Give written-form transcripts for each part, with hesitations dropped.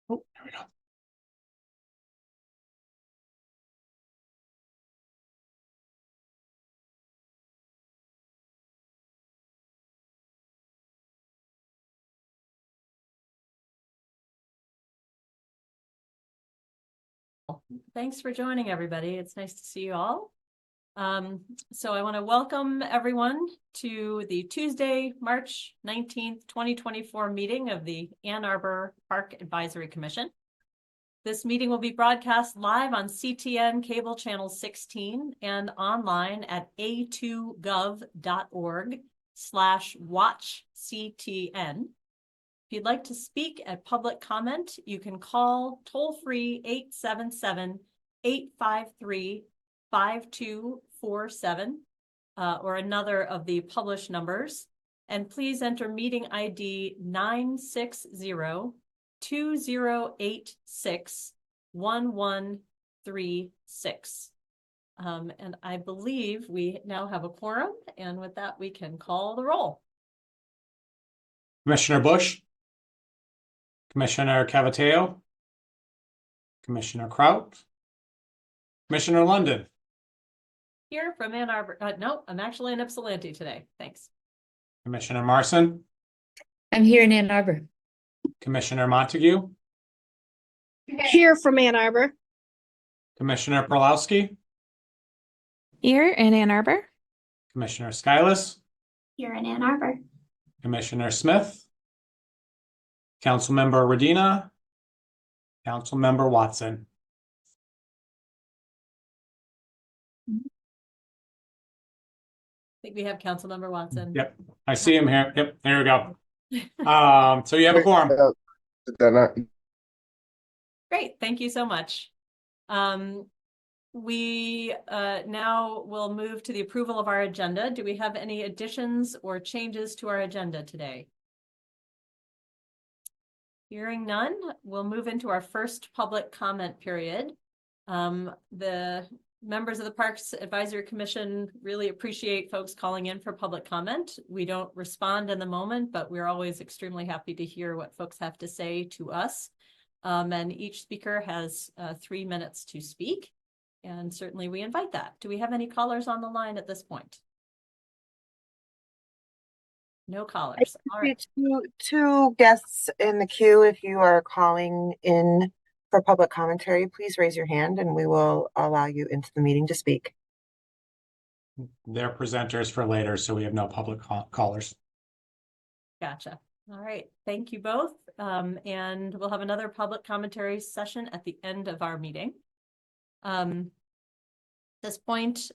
Oh, there we go. Thanks for joining, everybody. It's nice to see you all. So I want to welcome everyone to the Tuesday, March 19th, 2024 meeting of the Ann Arbor Park Advisory Commission. This meeting will be broadcast live on CTN Cable Channel 16 and online at a2gov.org/watchctn. If you'd like to speak at public comment, you can call toll-free 877-853-5247 or another of the published numbers. And please enter meeting ID 960-2086-1136. And I believe we now have a quorum, and with that, we can call the roll. Commissioner Bush, Commissioner Cavateo, Commissioner Kraut, Commissioner London. Here from Ann Arbor. No, I'm actually in Ypsilanti today. Thanks. Commissioner Marson, I'm here in Ann Arbor. Commissioner Montague, Here from Ann Arbor. Commissioner Perlowski, Here in Ann Arbor. Commissioner Skylas, Here in Ann Arbor. Commissioner Smith, Councilmember Radina, Councilmember Watson. I think we have Councilmember Watson. Yep, I see him here. Yep, there we go. So you have a quorum. Great, thank you so much. We now will move to the approval of our agenda. Do we have any additions or changes to our agenda today? Hearing none, we'll move into our first public comment period. The members of the Parks Advisory Commission really appreciate folks calling in for public comment. We don't respond in the moment, but we're always extremely happy to hear what folks have to say to us. And each speaker has 3 minutes to speak, and certainly we invite that. Do we have any callers on the line at this point? No callers. All right. Two guests in the queue. If you are calling in for public commentary, please raise your hand and we will allow you into the meeting to speak. They're presenters for later, so we have no public callers. Gotcha. All right. Thank you both. And we'll have another public commentary session at the end of our meeting. At this point,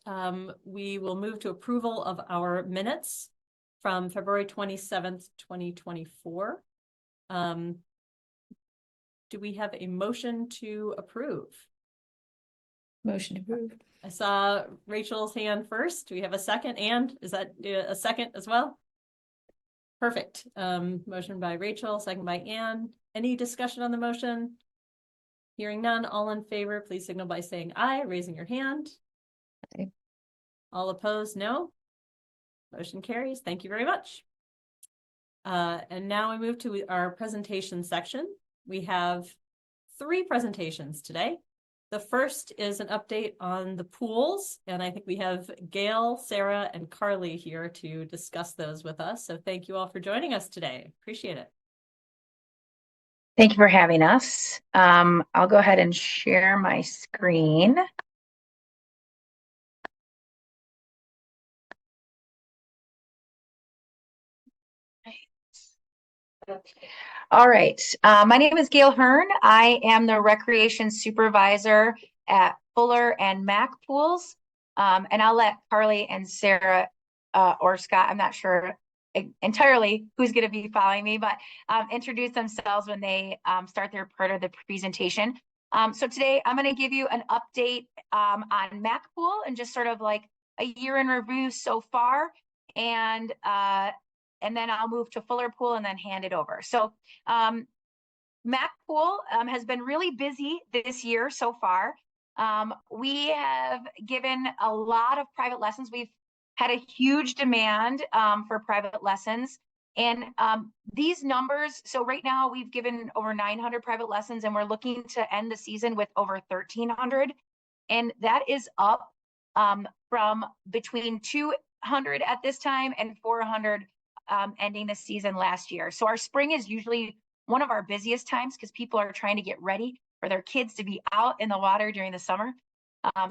we will move to approval of our minutes from February 27th, 2024. Do we have a motion to approve? Motion approved. I saw Rachel's hand first. Do we have a second? And is that a second as well? Perfect. Motion by Rachel, second by Ann. Any discussion on the motion? Hearing none, all in favor, please signal by saying aye, raising your hand. Aye. All opposed, no. Motion carries. Thank you very much. And now we move to our presentation section. We have 3 presentations today. The first is an update on the pools, and I think we have Gail, Sarah, and Carly here to discuss those with us. So thank you all for joining us today. Appreciate it. Thank you for having us. I'll go ahead and share my screen. All right. My name is Gail Hearn. I am the recreation supervisor at Fuller and Mac Pools. And I'll let Carly and Sarah or Scott, I'm not sure entirely who's going to be following me, but introduce themselves when they start their part of the presentation. So today I'm going to give you an update on Mac Pool and just sort of like a year in review so far. And then I'll move to Fuller Pool and then hand it over. So Mac Pool has been really busy this year so far. We have given a lot of private lessons. We've had a huge demand for private lessons. And these numbers, so right now we've given over 900 private lessons and we're looking to end the season with over 1,300. And that is up from between 200 at this time and 400 ending the season last year. So our spring is usually one of our busiest times because people are trying to get ready for their kids to be out in the water during the summer.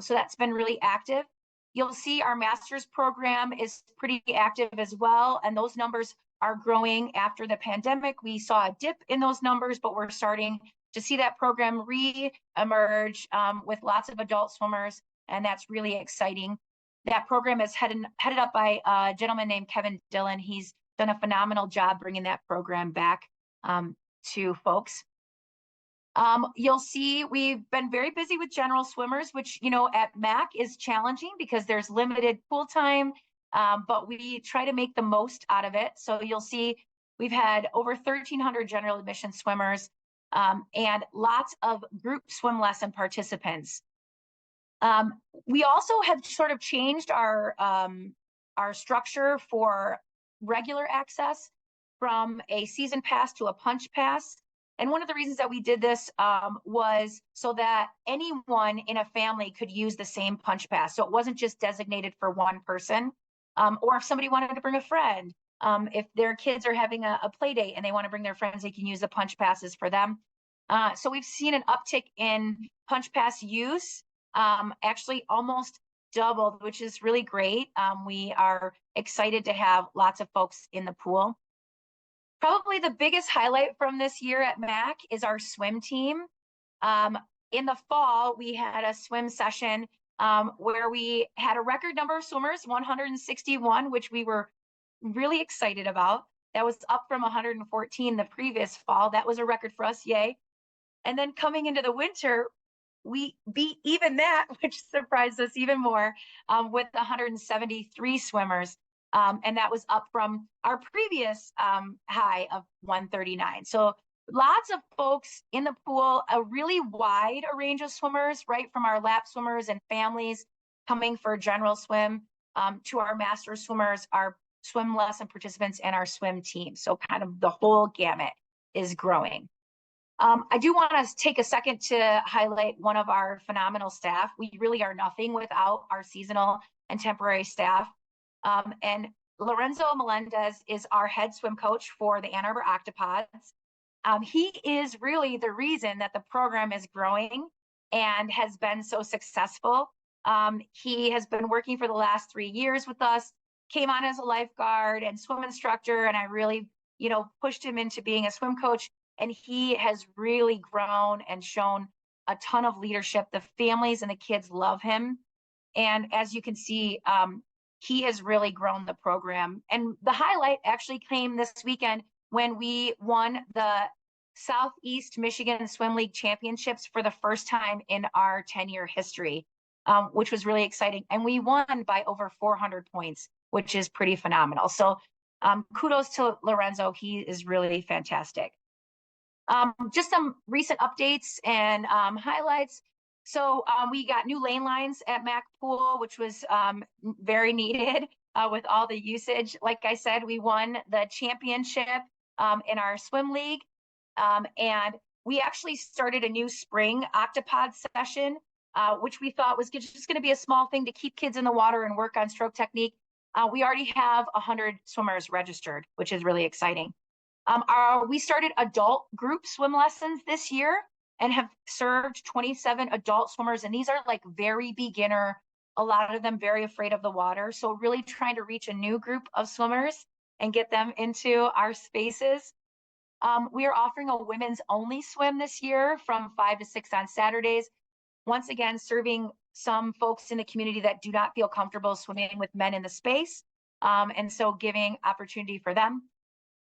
So that's been really active. You'll see our master's program is pretty active as well. And those numbers are growing after the pandemic. We saw a dip in those numbers, but we're starting to see that program re-emerge with lots of adult swimmers. And that's really exciting. That program is headed up by a gentleman named Kevin Dillon. He's done a phenomenal job bringing that program back to folks. You'll see we've been very busy with general swimmers, which, you know, at MAC is challenging because there's limited pool time, but we try to make the most out of it. So you'll see we've had over 1,300 general admission swimmers and lots of group swim lesson participants. We also have sort of changed our structure for regular access from a season pass to a punch pass. And one of the reasons that we did this was so that anyone in a family could use the same punch pass. So it wasn't just designated for one person, or if somebody wanted to bring a friend, if their kids are having a play date and they want to bring their friends, they can use the punch passes for them. So we've seen an uptick in punch pass use, actually almost doubled, which is really great. We are excited to have lots of folks in the pool. Probably the biggest highlight from this year at MAC is our swim team. In the fall, we had a swim session where we had a record number of swimmers, 161, which we were really excited about. That was up from 114 the previous fall. That was a record for us, yay. And then coming into the winter, we beat even that, which surprised us even more, with 173 swimmers. And that was up from our previous high of 139. So lots of folks in the pool, a really wide range of swimmers, right from our lap swimmers and families coming for general swim to our master swimmers, our swim lesson participants, and our swim team. So kind of the whole gamut is growing. I do want to take a second to highlight one of our phenomenal staff. We really are nothing without our seasonal and temporary staff. And Lorenzo Melendez is our head swim coach for the Ann Arbor Octopods. He is really the reason that the program is growing and has been so successful. He has been working for the last 3 years with us, came on as a lifeguard and swim instructor, and I really, you know, pushed him into being a swim coach. And he has really grown and shown a ton of leadership. The families and the kids love him. And as you can see, he has really grown the program. And the highlight actually came this weekend when we won the Southeast Michigan Swim League Championships for the first time in our 10-year history, which was really exciting. And we won by over 400 points, which is pretty phenomenal. So kudos to Lorenzo. He is really fantastic. Just some recent updates and highlights. So we got new lane lines at MAC Pool, which was very needed with all the usage. Like I said, we won the championship in our swim league. And we actually started a new spring Octopod session, which we thought was just going to be a small thing to keep kids in the water and work on stroke technique. We already have 100 swimmers registered, which is really exciting. We started adult group swim lessons this year and have served 27 adult swimmers. And these are like very beginner, a lot of them very afraid of the water. So really trying to reach a new group of swimmers and get them into our spaces. We are offering a women's only swim this year from 5 to 6 on Saturdays. Once again, serving some folks in the community that do not feel comfortable swimming with men in the space. And so giving opportunity for them.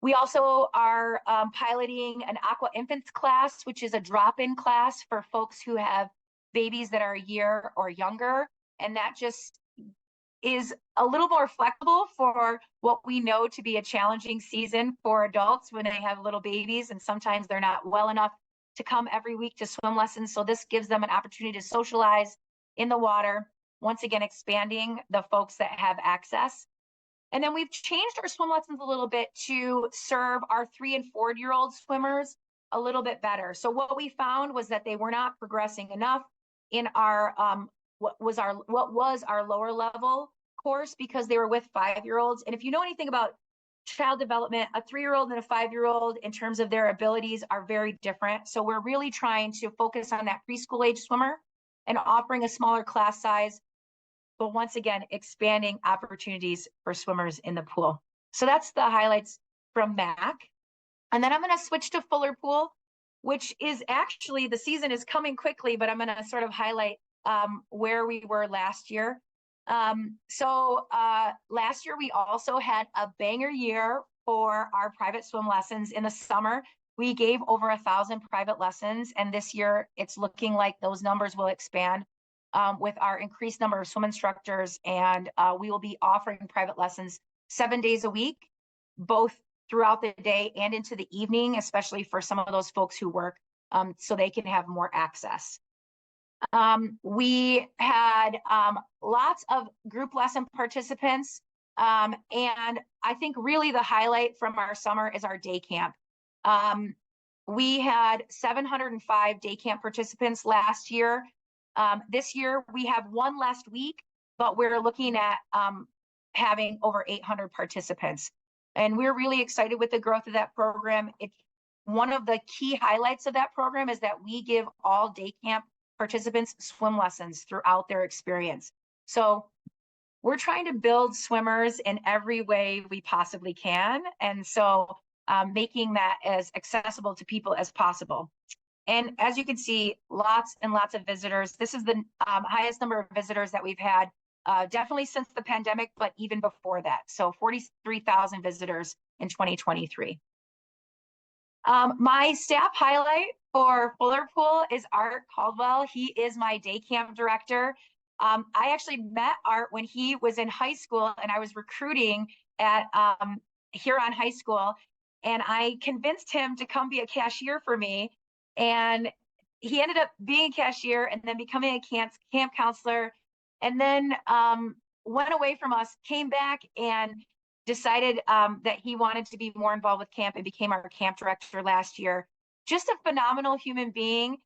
We also are piloting an Aqua Infants class, which is a drop-in class for folks who have babies that are a year or younger. And that just is a little more flexible for what we know to be a challenging season for adults when they have little babies. And sometimes they're not well enough to come every week to swim lessons. So this gives them an opportunity to socialize in the water, once again, expanding the folks that have access. And then we've changed our swim lessons a little bit to serve our 3 and 4-year-old swimmers a little bit better. So what we found was that they were not progressing enough in our what was our lower level course, because they were with 5-year-olds. And if you know anything about child development, a 3-year-old and a 5-year-old in terms of their abilities are very different. So we're really trying to focus on that preschool age swimmer and offering a smaller class size, but once again, expanding opportunities for swimmers in the pool. So that's the highlights from MAC. And then I'm going to switch to Fuller Pool, which is actually, the season is coming quickly, but I'm going to sort of highlight where we were last year. Last year, we also had a banger year for our private swim lessons. In the summer, we gave over 1,000 private lessons. And this year, it's looking like those numbers will expand with our increased number of swim instructors. And we will be offering private lessons 7 days a week, both throughout the day and into the evening, especially for some of those folks who work, so they can have more access. We had lots of group lesson participants. And I think really the highlight from our summer is our day camp. We had 705 day camp participants last year. This year we have one last week, but we're looking at having over 800 participants. And we're really excited with the growth of that program. It's one of the key highlights of that program is that we give all day camp participants swim lessons throughout their experience. So we're trying to build swimmers in every way we possibly can. And so making that as accessible to people as possible. And as you can see, lots and lots of visitors. This is the highest number of visitors that we've had definitely since the pandemic, but even before that. So 43,000 visitors in 2023. My staff highlight for Fuller Pool is Art Caldwell. He is my day camp director. I actually met Art when he was in high school and I was recruiting at Huron High School, and I convinced him to come be a cashier for me. And he ended up being a cashier and then becoming a camp counselor, and then went away from us, came back and decided that he wanted to be more involved with camp and became our camp director last year. Just a phenomenal human being.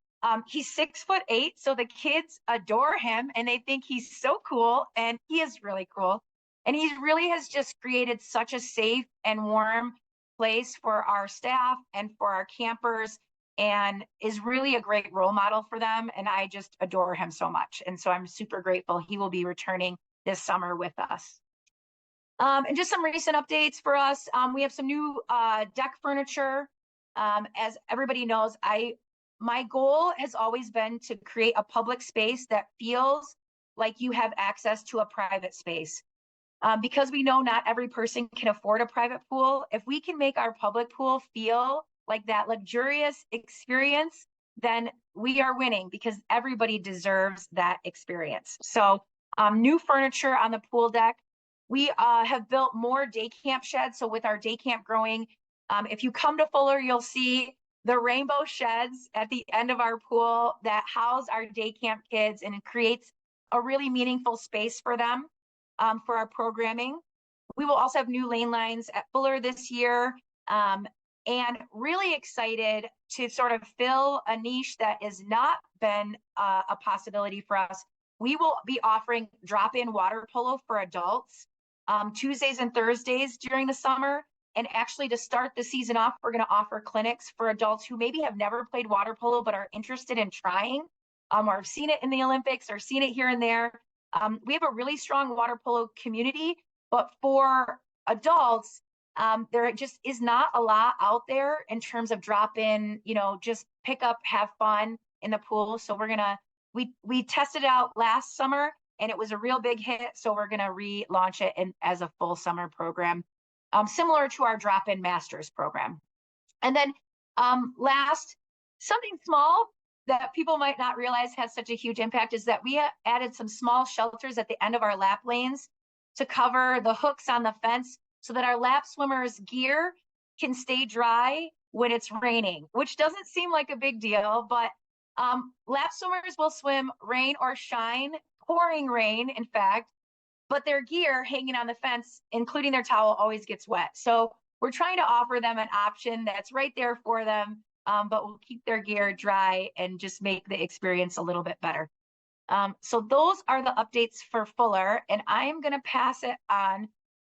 He's 6'8", so the kids adore him and they think he's so cool, and he is really cool. And he really has just created such a safe and warm place for our staff and for our campers, and is really a great role model for them. And I just adore him so much. And so I'm super grateful. He will be returning this summer with us. And just some recent updates for us. We have some new deck furniture. As everybody knows, my goal has always been to create a public space that feels like you have access to a private space. Because we know not every person can afford a private pool, if we can make our public pool feel like that luxurious experience, then we are winning, because everybody deserves that experience. So new furniture on the pool deck. We have built more day camp sheds. So with our day camp growing, if you come to Fuller, you'll see the rainbow sheds at the end of our pool that house our day camp kids, and it creates a really meaningful space for them for our programming. We will also have new lane lines at Fuller this year, and really excited to sort of fill a niche that has not been a possibility for us. We will be offering drop-in water polo for adults Tuesdays and Thursdays during the summer. And actually, to start the season off, we're going to offer clinics for adults who maybe have never played water polo but are interested in trying, or have seen it in the Olympics or seen it here and there. We have a really strong water polo community, but for adults, there just is not a lot out there in terms of drop-in, just pick up, have fun in the pool. So we tested it out last summer and it was a real big hit. So we're going to relaunch it as a full summer program, similar to our drop-in masters program. And then last, something small that people might not realize has such a huge impact is that we added some small shelters at the end of our lap lanes to cover the hooks on the fence so that our lap swimmers' gear can stay dry when it's raining, which doesn't seem like a big deal, but lap swimmers will swim rain or shine, pouring rain, in fact, but their gear hanging on the fence, including their towel, always gets wet. So we're trying to offer them an option that's right there for them, but will keep their gear dry and just make the experience a little bit better. So those are the updates for Fuller, and I am going to pass it on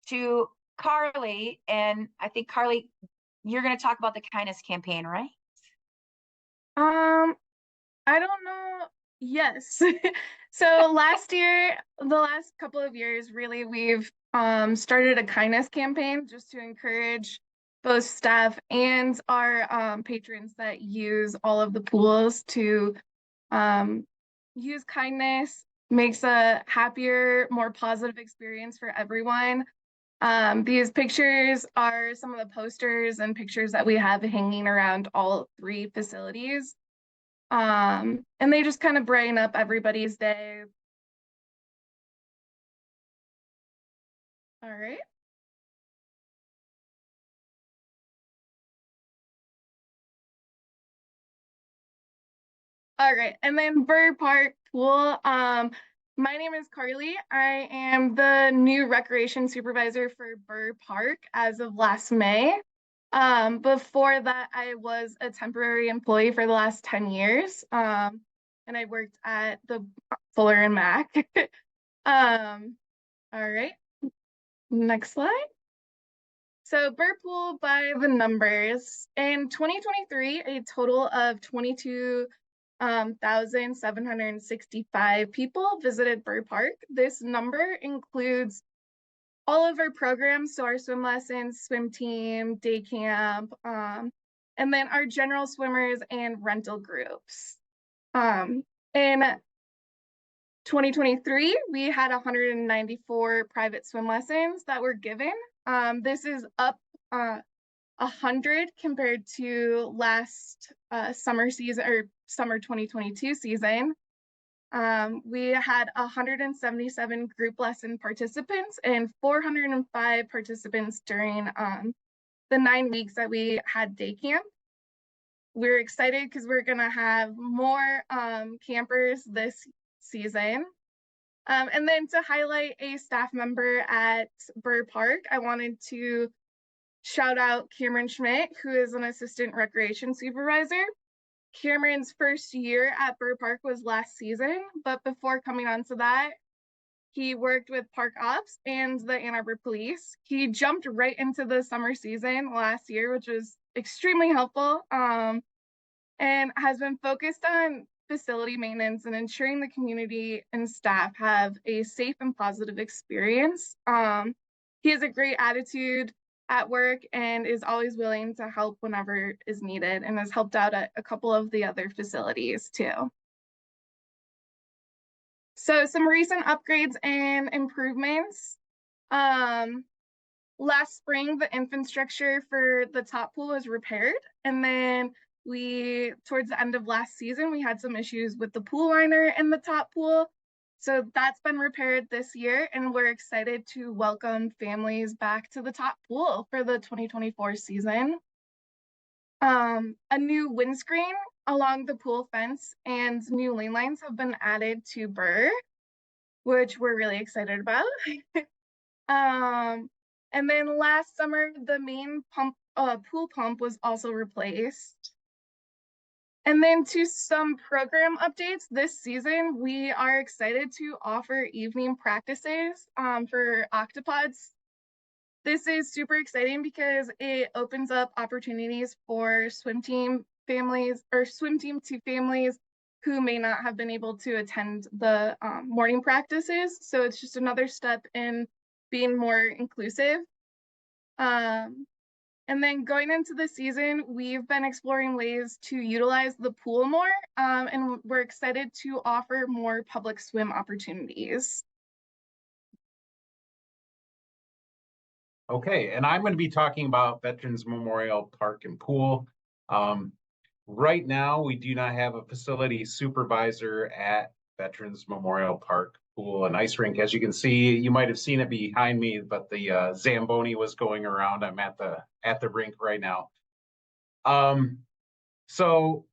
to Carly. And I think, Carly, you're going to talk about the kindness campaign, right? I don't know. Yes. So last year, the last couple of years, really, we've started a kindness campaign just to encourage both staff and our patrons that use all of the pools to use kindness. Makes a happier, more positive experience for everyone. These pictures are some of the posters and pictures that we have hanging around all 3 facilities. And they just kind of brighten up everybody's day. All right. All right, and then Burr Park Pool. My name is Carly. I am the new recreation supervisor for Burr Park as of last May. Before that, I was a temporary employee for the last 10 years. And I worked at the Fuller and Mac. All right, next slide. So Burr Pool by the numbers. In 2023, a total of 22,765 people visited Burr Park. This number includes all of our programs, so our swim lessons, swim team, day camp, and then our general swimmers and rental groups. In 2023, we had 194 private swim lessons that were given. This is up 100 compared to last summer season or summer 2022 season. We had 177 group lesson participants and 405 participants during the 9 weeks that we had day camp. We're excited because we're gonna have more campers this season. And then to highlight a staff member at Burr Park, I wanted to shout out Cameron Schmidt, who is an assistant recreation supervisor. Cameron's first year at Burr Park was last season, but before coming onto that, he worked with Park Ops and the Ann Arbor Police. He jumped right into the summer season last year, which was extremely helpful, and has been focused on facility maintenance and ensuring the community and staff have a safe and positive experience. He has a great attitude at work and is always willing to help whenever is needed, and has helped out at a couple of the other facilities too. So some recent upgrades and improvements. Last spring, the infrastructure for the top pool was repaired, and then towards the end of last season, we had some issues with the pool liner in the top pool. So that's been repaired this year, and we're excited to welcome families back to the top pool for the 2024 season. A new windscreen along the pool fence and new lane lines have been added to Burr, which we're really excited about. And then last summer, the main pool pump was also replaced. And then to some program updates this season, we are excited to offer evening practices for octopods. This is super exciting because it opens up opportunities for swim team families or swim team to families who may not have been able to attend the morning practices. So it's just another step in being more inclusive. And then going into the season, we've been exploring ways to utilize the pool more, and we're excited to offer more public swim opportunities. Okay, and I'm going to be talking about Veterans Memorial Park and Pool. Right now, we do not have a facility supervisor at Veterans Memorial Park Pool and Ice Rink. As you can see, you might have seen it behind me, but the Zamboni was going around. I'm at the rink right now. So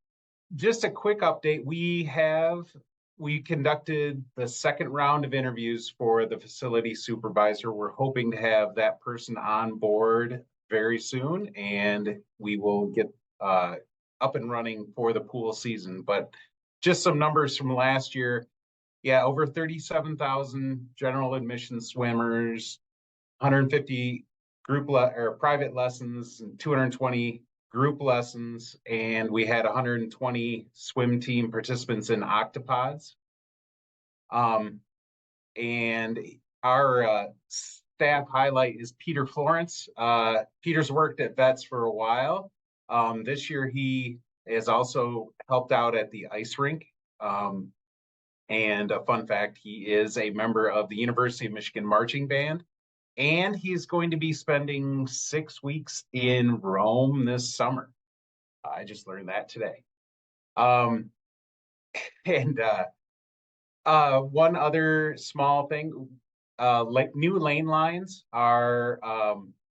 just a quick update. We have we conducted the second round of interviews for the facility supervisor. We're hoping to have that person on board very soon, and we will get up and running for the pool season. But just some numbers from last year. Yeah, over 37,000 general admission swimmers, 150 or private lessons, and 220 group lessons, and we had 120 swim team participants in octopods. And our staff highlight is Peter Florence. Peter's worked at Vets for a while. This year he has also helped out at the ice rink. And a fun fact, he is a member of the University of Michigan Marching Band, and he's going to be spending 6 weeks in Rome this summer. I just learned that today. And one other small thing, like new lane lines are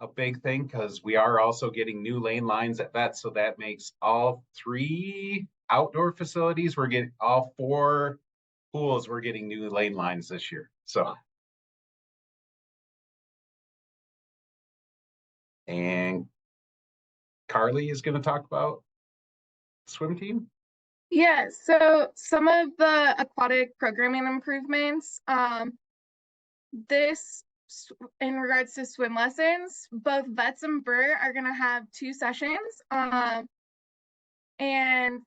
a big thing because we are also getting new lane lines at Vets, so that makes all 3 outdoor facilities. We're getting all 4 pools. We're getting new lane lines this year. So, and Carly is going to talk about swim team. Yeah, so some of the aquatic programming improvements, in regards to swim lessons, both Vets and Burr are gonna have 2 sessions. And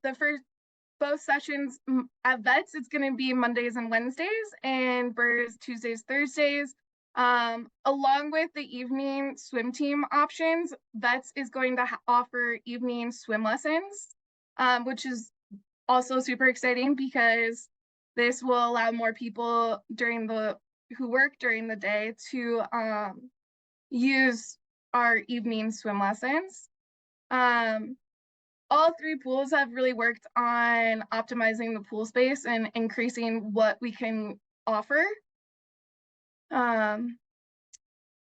both sessions at Vets, it's gonna be Mondays and Wednesdays, and Burr's Tuesdays, Thursdays. Along with the evening swim team options, Vets is going to offer evening swim lessons, which is also super exciting because this will allow more people who work during the day to use our evening swim lessons. All 3 pools have really worked on optimizing the pool space and increasing what we can offer. And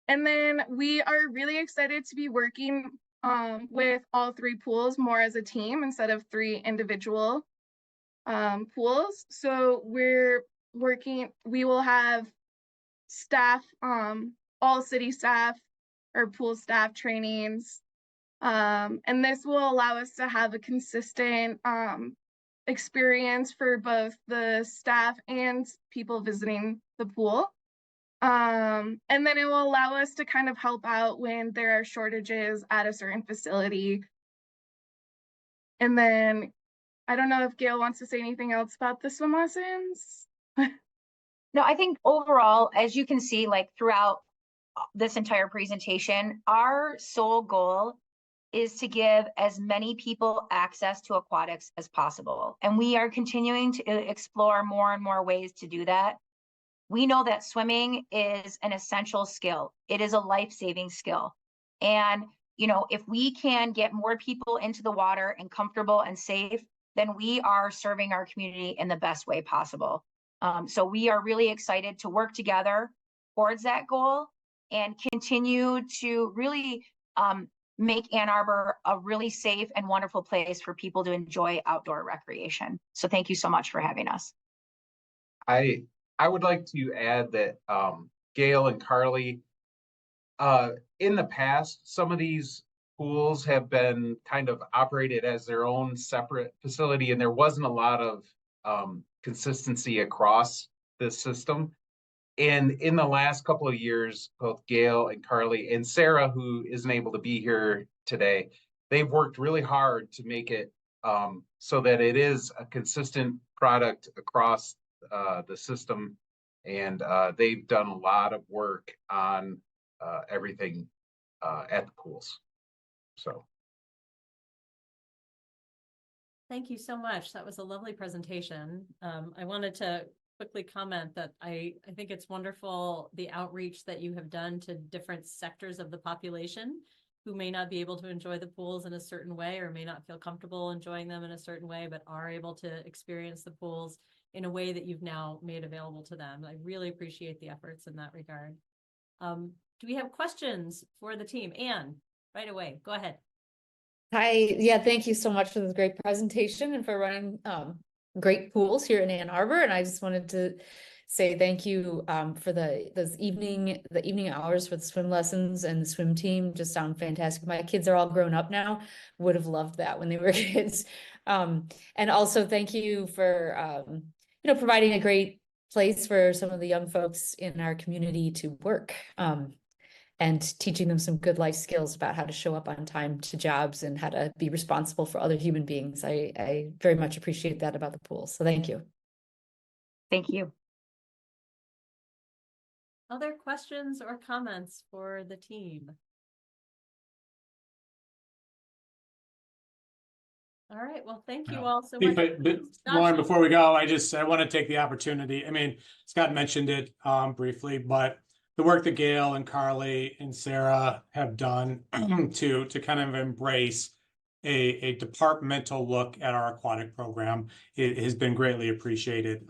then we are really excited to be working with all 3 pools more as a team instead of 3 individual pools. So we will have staff, all city staff or pool staff trainings. And this will allow us to have a consistent experience for both the staff and people visiting the pool. And then it will allow us to kind of help out when there are shortages at a certain facility. And then I don't know if Gail wants to say anything else about the swim lessons. No, I think overall, as you can see, like throughout this entire presentation, our sole goal is to give as many people access to aquatics as possible. And we are continuing to explore more and more ways to do that. We know that swimming is an essential skill. It is a life-saving skill. And, you know, if we can get more people into the water and comfortable and safe, then we are serving our community in the best way possible. So we are really excited to work together towards that goal and continue to really make Ann Arbor a really safe and wonderful place for people to enjoy outdoor recreation. So thank you so much for having us. I would like to add that Gail and Carly, in the past, some of these pools have been kind of operated as their own separate facility, and there wasn't a lot of consistency across the system. And in the last couple of years, both Gail and Carly and Sarah, who isn't able to be here today, they've worked really hard to make it so that it is a consistent product across the system. And they've done a lot of work on everything at the pools. So. Thank you so much. That was a lovely presentation. I wanted to quickly comment that I think it's wonderful the outreach that you have done to different sectors of the population who may not be able to enjoy the pools in a certain way or may not feel comfortable enjoying them in a certain way, but are able to experience the pools in a way that you've now made available to them. I really appreciate the efforts in that regard. Do we have questions for the team? Anne, right away, go ahead. Hi, yeah, thank you so much for this great presentation and for running great pools here in Ann Arbor, and I just wanted to say thank you for the evening hours for the swim lessons, and the swim team just sound fantastic. My kids are all grown up now, would have loved that when they were kids. And also thank you for providing a great place for some of the young folks in our community to work. And teaching them some good life skills about how to show up on time to jobs and how to be responsible for other human beings. I very much appreciate that about the pool. So thank you. Thank you. Other questions or comments for the team? All right, well, thank you all so much. But Lauren, before we go, I want to take the opportunity. I mean, Scott mentioned it briefly, but the work that Gail and Carly and Sarah have done to kind of embrace a departmental look at our aquatic program, it has been greatly appreciated.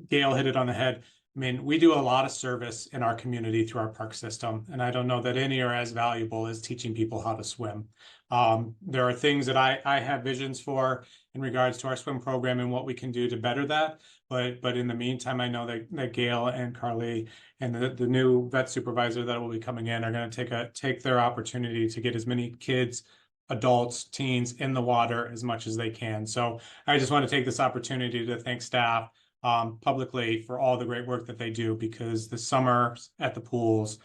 Gail hit it on the head. I mean, we do a lot of service in our community through our park system, and I don't know that any are as valuable as teaching people how to swim. There are things that I have visions for in regards to our swim program and what we can do to better that. But in the meantime, I know that Gail and Carly and the new vet supervisor that will be coming in are going to take their opportunity to get as many kids, adults, teens in the water as much as they can. So I just want to take this opportunity to thank staff publicly for all the great work that they do, because the summers at the pools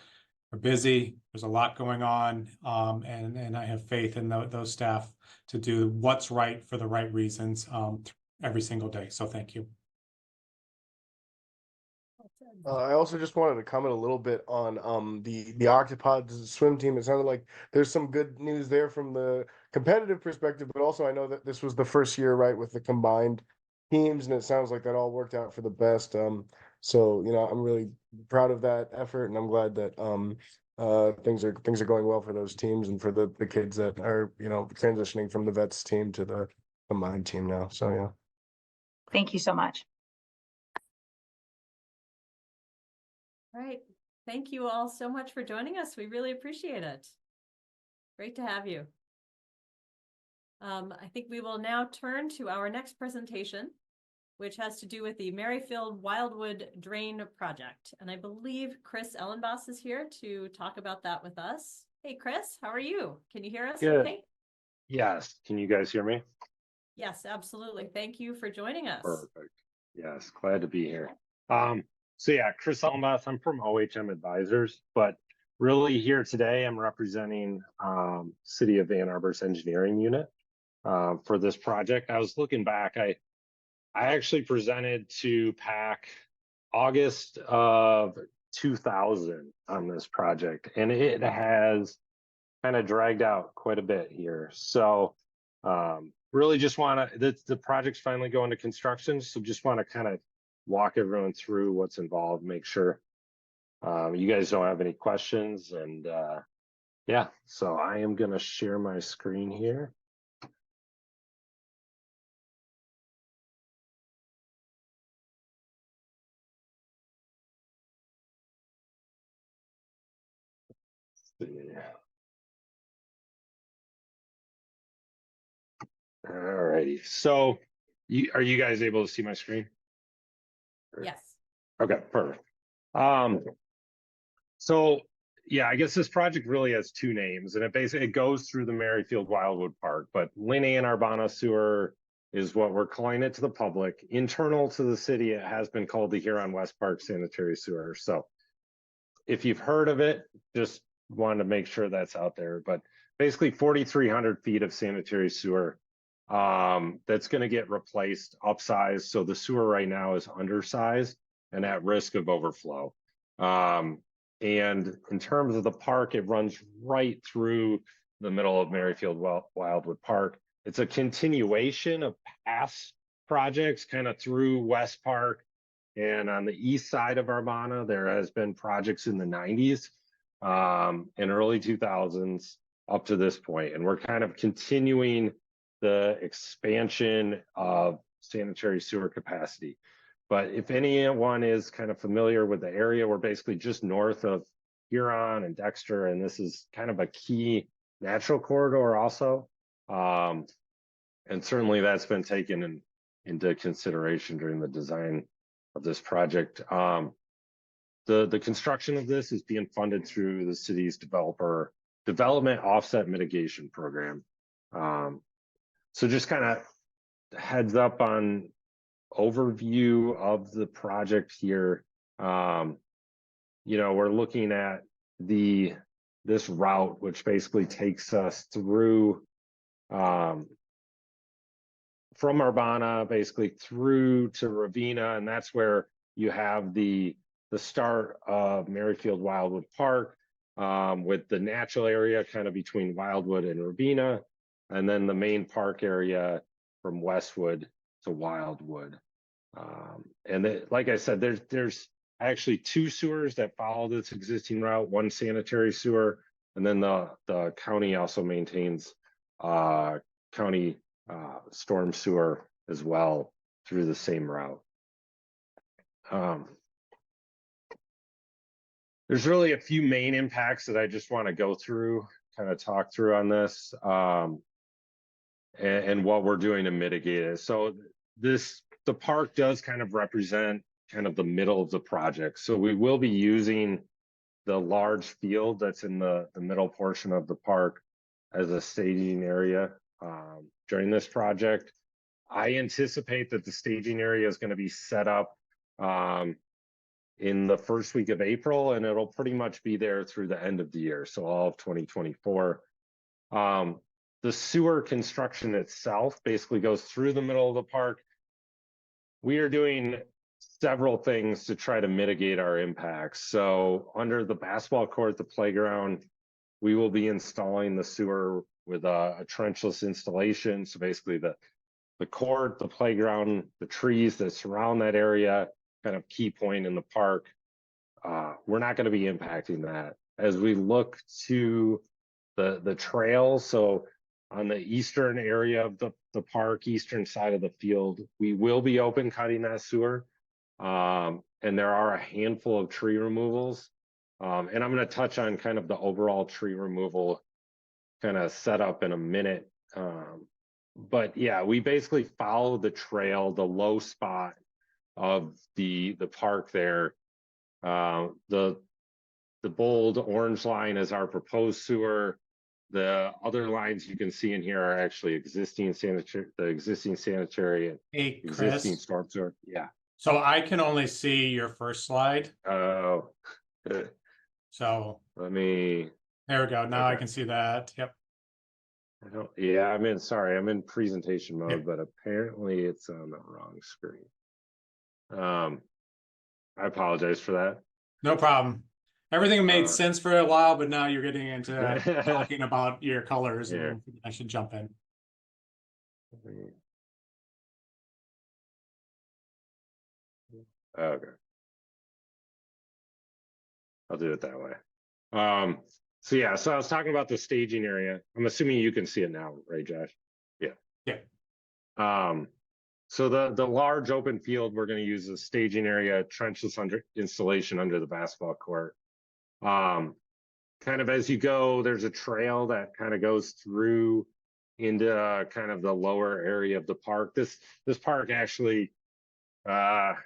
are busy. There's a lot going on, and I have faith in those staff to do what's right for the right reasons every single day. So thank you. I also just wanted to comment a little bit on the Octopods swim team. It sounded like there's some good news there from the competitive perspective, but also I know that this was the first year, right, with the combined teams, and it sounds like that all worked out for the best. So I'm really proud of that effort, and I'm glad that things are going well for those teams and for the kids that are transitioning from the vets team to the combined team now. So yeah. Thank you so much. All right, thank you all so much for joining us. We really appreciate it. Great to have you. I think we will now turn to our next presentation, which has to do with the Merrifield Wildwood Drain Project. And I believe Chris Ellenboss is here to talk about that with us. Hey, Chris, how are you? Can you hear us? Good. Okay? Yes. Can you guys hear me? Yes, absolutely. Thank you for joining us. Perfect. Yes. Glad to be here. So yeah, Chris Ellenboss, I'm from OHM Advisors, but really here today, I'm representing City of Ann Arbor's engineering unit for this project. I was looking back, I actually presented to PAC August of 2000 on this project, and it has kind of dragged out quite a bit here. So really just want to, the project's finally going to construction, so just want to kind of walk everyone through what's involved, make sure you guys don't have any questions. And yeah, so I am going to share my screen here. All righty. So are you guys able to see my screen? Yes. Okay, perfect. So yeah, I guess this project really has two names, and it goes through the Merrifield Wildwood Park, but Lynn Ann Arbana Sewer is what we're calling it to the public. Internal to the city, it has been called the Huron West Park Sanitary Sewer. So if you've heard of it, just wanted to make sure that's out there. But basically 4,300 feet of sanitary sewer that's going to get replaced, upsized. So the sewer right now is undersized and at risk of overflow. And in terms of the park, it runs right through the middle of Merrifield Wildwood Park. It's a continuation of past projects kind of through West Park. And on the east side of Arbana, there has been projects in the 90s and early 2000s up to this point. And we're kind of continuing the expansion of sanitary sewer capacity. But if anyone is kind of familiar with the area, we're basically just north of Huron and Dexter, and this is kind of a key natural corridor also. And certainly that's been taken into consideration during the design of this project. The construction of this is being funded through the city's development offset mitigation program. So just kind of heads up on overview of the project here. You know, we're looking at this route, which basically takes us through from Urbana basically through to Ravenna, and that's where you have the start of Merrifield Wildwood Park, with the natural area kind of between Wildwood and Ravenna, and then the main park area from Westwood to Wildwood. Like I said, there's actually 2 sewers that follow this existing route, 1 sanitary sewer, and then the county also maintains county storm sewer as well through the same route. There's really a few main impacts that I just want to go through, kind of talk through on this, and what we're doing to mitigate it. So the park does kind of represent kind of the middle of the project. So we will be using the large field that's in the middle portion of the park as a staging area during this project. I anticipate that the staging area is going to be set up in the first week of April, and it'll pretty much be there through the end of the year, so all of 2024. The sewer construction itself basically goes through the middle of the park. We are doing several things to try to mitigate our impacts. So under the basketball court, the playground, we will be installing the sewer with a trenchless installation. So basically the court, the playground, the trees that surround that area, kind of key point in the park, we're not going to be impacting that. As we look to the trail, so on the eastern area of the park, eastern side of the field, we will be open cutting that sewer. And there are a handful of tree removals. And I'm going to touch on kind of the overall tree removal kind of setup in a minute. But yeah, we basically follow the trail, the low spot of the park there. The bold orange line is our proposed sewer. The other lines you can see in here are actually existing sanitary and Hey, existing Chris. storm sewer. Yeah. So I can only see your first slide. Oh, So let me. there we go. Now I Okay. can see that. Yep. Yeah, I'm in presentation mode, Yep. but apparently it's on the wrong screen. I apologize for that. No problem. Everything made Uh, sense for a while, but now you're getting into talking about your colors, Yeah. and I should jump in. Okay. I'll do it that way. So yeah, so I was talking about the staging area. I'm assuming you can see it now, right, Josh? Yeah. Yeah. So the large open field, we're going to use a staging area, trenchless installation under the basketball court. Kind of as you go, there's a trail that kind of goes through into kind of the lower area of the park. This park actually, 80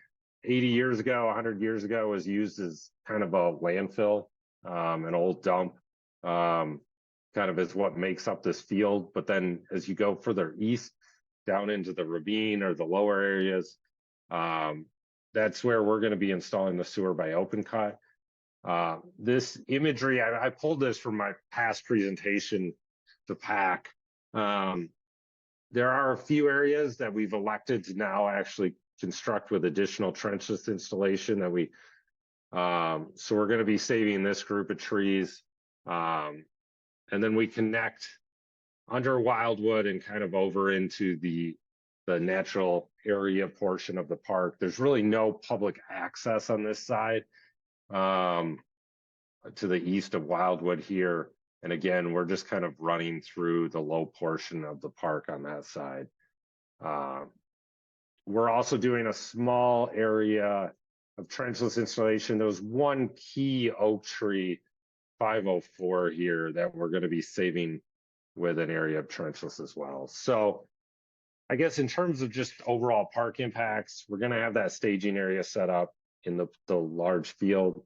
years ago, 100 years ago, was used as kind of a landfill, an old dump, kind of is what makes up this field. But then as you go further east, down into the ravine or the lower areas, that's where we're going to be installing the sewer by open cut. This imagery, I pulled this from my past presentation to PAC. There are a few areas that we've elected to now actually construct with additional trenchless installation that we, so we're going to be saving this group of trees. And then we connect under Wildwood and kind of over into the natural area portion of the park. There's really no public access on this side to the east of Wildwood here. And again, we're just kind of running through the low portion of the park on that side. We're also doing a small area of trenchless installation. There was one key oak tree, 504 here, that we're going to be saving with an area of trenchless as well. So I guess in terms of just overall park impacts, we're gonna have that staging area set up in the large field.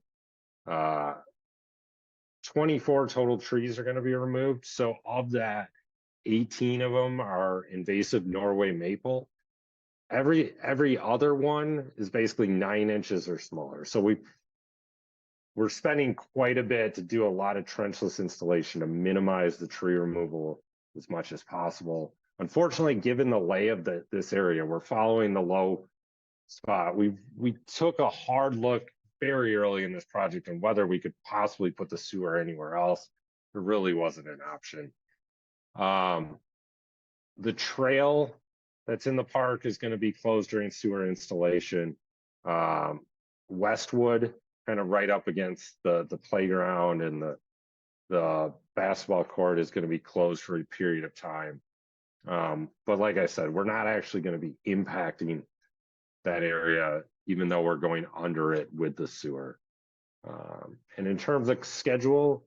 24 total trees are gonna be removed. So of that, 18 of them are invasive Norway maple. Every other one is basically 9 inches or smaller. So we're spending quite a bit to do a lot of trenchless installation to minimize the tree removal as much as possible. Unfortunately, given the lay of this area, we're following the low spot. We took a hard look very early in this project on whether we could possibly put the sewer anywhere else. It really wasn't an option. The trail that's in the park is going to be closed during sewer installation. Westwood, kind of right up against the playground and the basketball court, is going to be closed for a period of time. But like I said, we're not actually going to be impacting that area, even though we're going under it with the sewer. And in terms of schedule,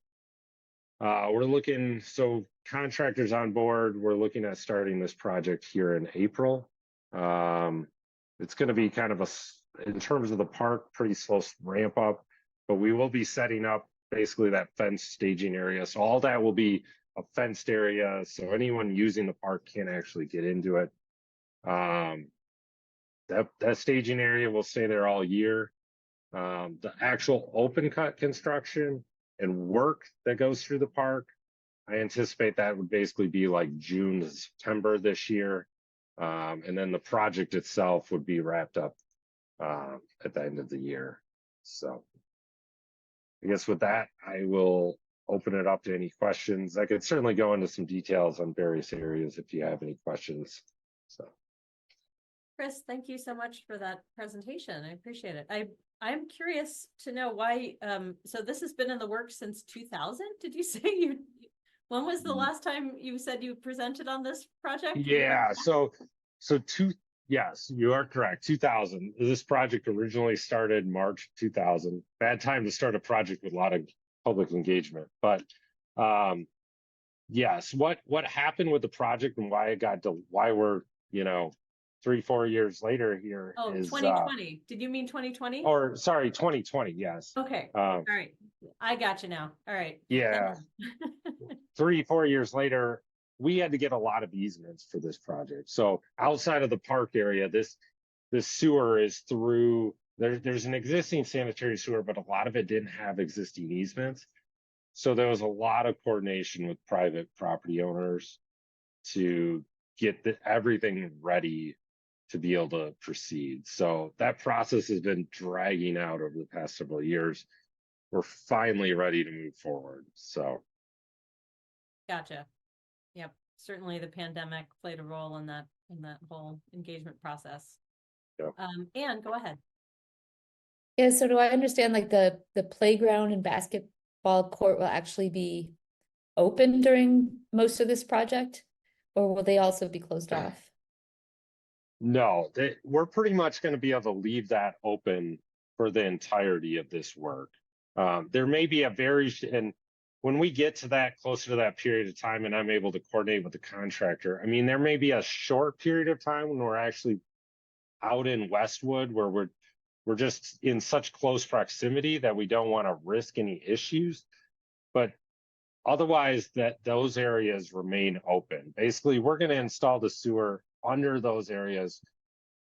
we're looking, so contractors on board, we're looking at starting this project here in April. It's going to be kind of in terms of the park, pretty slow ramp up, but we will be setting up basically that fenced staging area. So all that will be a fenced area, so anyone using the park can't actually get into it. That staging area will stay there all year. The actual open cut construction and work that goes through the park, I anticipate that would basically be like June to September this year. And then the project itself would be wrapped up at the end of the year. So I guess with that, I will open it up to any questions. I could certainly go into some details on various areas if you have any questions. So. Chris, thank you so much for that presentation. I appreciate it. I'm curious to know why, so this has been in the works since 2000? Did you say when was the last time you said you presented on this project? Yeah, yes, you are correct. 2000. This project originally started March 2000. Bad time to start a project with a lot of public engagement, but yes, what happened with the project and why why we're 3-4 years later here is 2020. Did you mean 2020? Or sorry, 2020, yes. Okay. All right. I got you now. All right. Yeah. 3-4 years later, we had to get a lot of easements for this project. So outside of the park area, this sewer is through there's an existing sanitary sewer, but a lot of it didn't have existing easements. So there was a lot of coordination with private property owners to get everything ready to be able to proceed. So that process has been dragging out over the past several years. We're finally ready to move forward. So. Gotcha. Yep. Certainly the pandemic played a role in that whole engagement process. Yep. Anne, go ahead. Yeah, so do I understand like the playground and basketball court will actually be open during most of this project, or will they also be closed off? No, we're pretty much going to be able to leave that open for the entirety of this work. There may be and when we get to that, closer to that period of time, and I'm able to coordinate with the contractor, I mean, there may be a short period of time when we're actually out in Westwood where we're just in such close proximity that we don't want to risk any issues. But otherwise, those areas remain open. Basically, we're going to install the sewer under those areas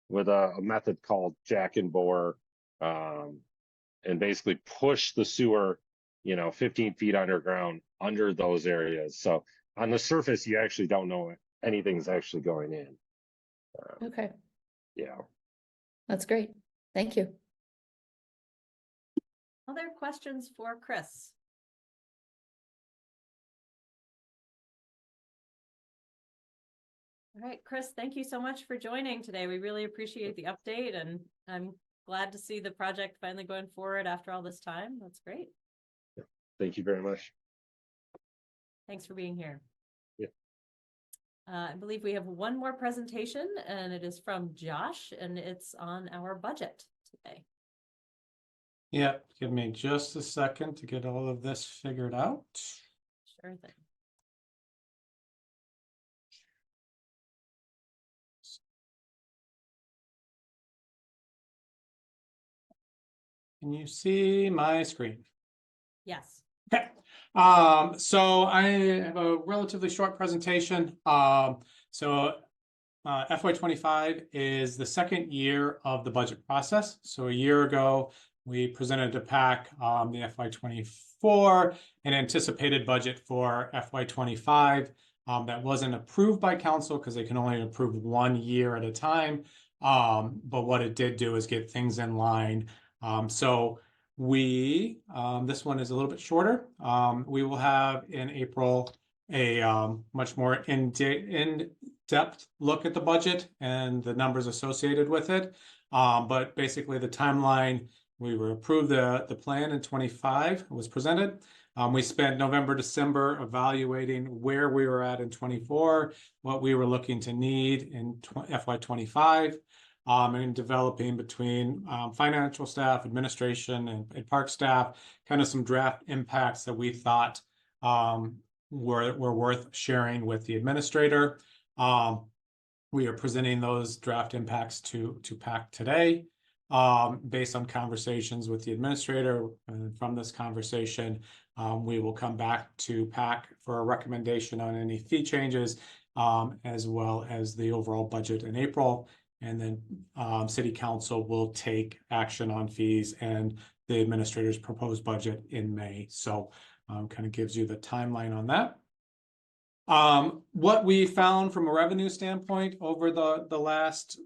with a method called jack and bore, and basically push the sewer 15 feet underground under those areas. So on the surface, you actually don't know anything's actually going in. Okay. Yeah. That's great. Thank you. Other questions for Chris? All right, Chris, thank you so much for joining today. We really appreciate the update, and I'm glad to see the project finally going forward after all this time. That's great. Thank you very much. Thanks for being here. Yeah. I believe we have one more presentation, and it is from Josh, and it's on our budget today. Yeah, give me just a second to get all of this figured out. Sure thing. can you see my screen? Yes. Okay, so I have a relatively short presentation. FY25 is the second year of the budget process. So a year ago, we presented to PAC the FY24 and anticipated budget for FY25 that wasn't approved by council because they can only approve 1 year at a time. But what it did do is get things in line. So we, this one is a little bit shorter. We will have in April a much more in-depth look at the budget and the numbers associated with it. But basically the timeline, we were approved the plan in 25 was presented. We spent November, December evaluating where we were at in 24, what we were looking to need in FY25. And developing between financial staff, administration, and park staff, kind of some draft impacts that we thought were worth sharing with the administrator. We are presenting those draft impacts to PAC today based on conversations with the administrator. And from this conversation, we will come back to PAC for a recommendation on any fee changes, as well as the overall budget in April. And then City Council will take action on fees and the administrator's proposed budget in May. So kind of gives you the timeline on that. What we found from a revenue standpoint over the last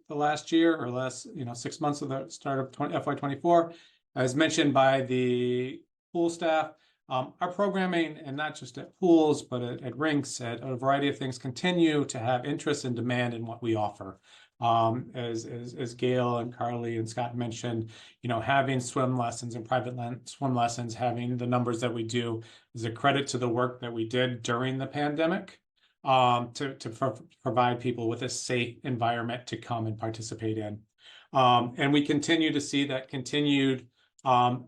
year or last 6 months of the start of FY24, as mentioned by the pool staff, our programming, and not just at pools, but at rinks, at a variety of things, continue to have interest and demand in what we offer. As Gail and Carly and Scott mentioned, having swim lessons and private swim lessons, having the numbers that we do is a credit to the work that we did during the pandemic to provide people with a safe environment to come and participate in. And we continue to see that continued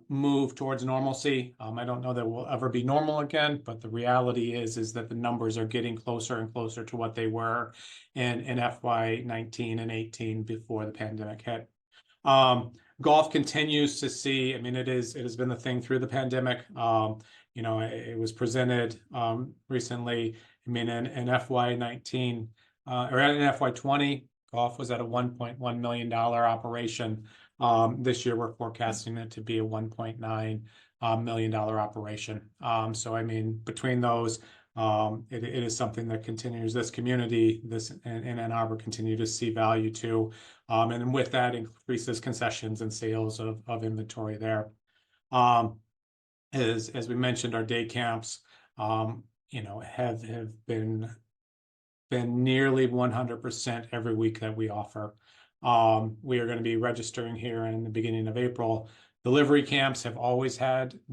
move towards normalcy. I don't know that we'll ever be normal again, but the reality is that the numbers are getting closer and closer to what they were in FY19 and 18 before the pandemic hit. Golf continues to see, it has been the thing through the pandemic. It was presented recently. In FY19 or in FY20, golf was at a $1.1 million operation. This year, we're forecasting it to be a $1.9 million operation. So, between those, it is something that continues. This community, in Ann Arbor, continue to see value to, and with that increases concessions and sales of inventory there. As we mentioned, our day camps, have been nearly 100% every week that we offer. We are going to be registering here in the beginning of April. Delivery camps have always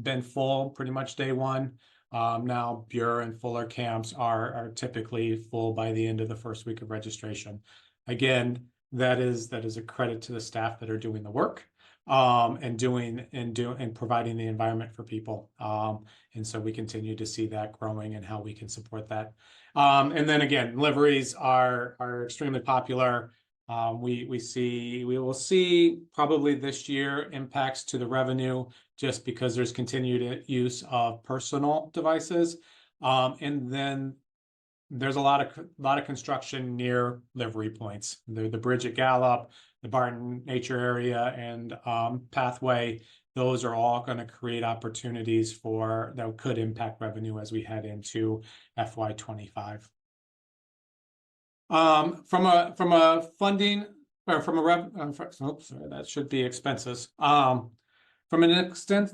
been full pretty much day one. Now Buer and Fuller camps are typically full by the end of the first week of registration. Again, that is a credit to the staff that are doing the work and providing the environment for people. And so we continue to see that growing and how we can support that. And then again, deliveries are extremely popular. We will see probably this year impacts to the revenue just because there's continued use of personal devices. And then there's a lot of construction near livery points. The bridge at Gallup, the Barton Nature Area, and Pathway. Those are all going to create opportunities that could impact revenue as we head into FY25. From a funding or from a that should be expenses. From an expense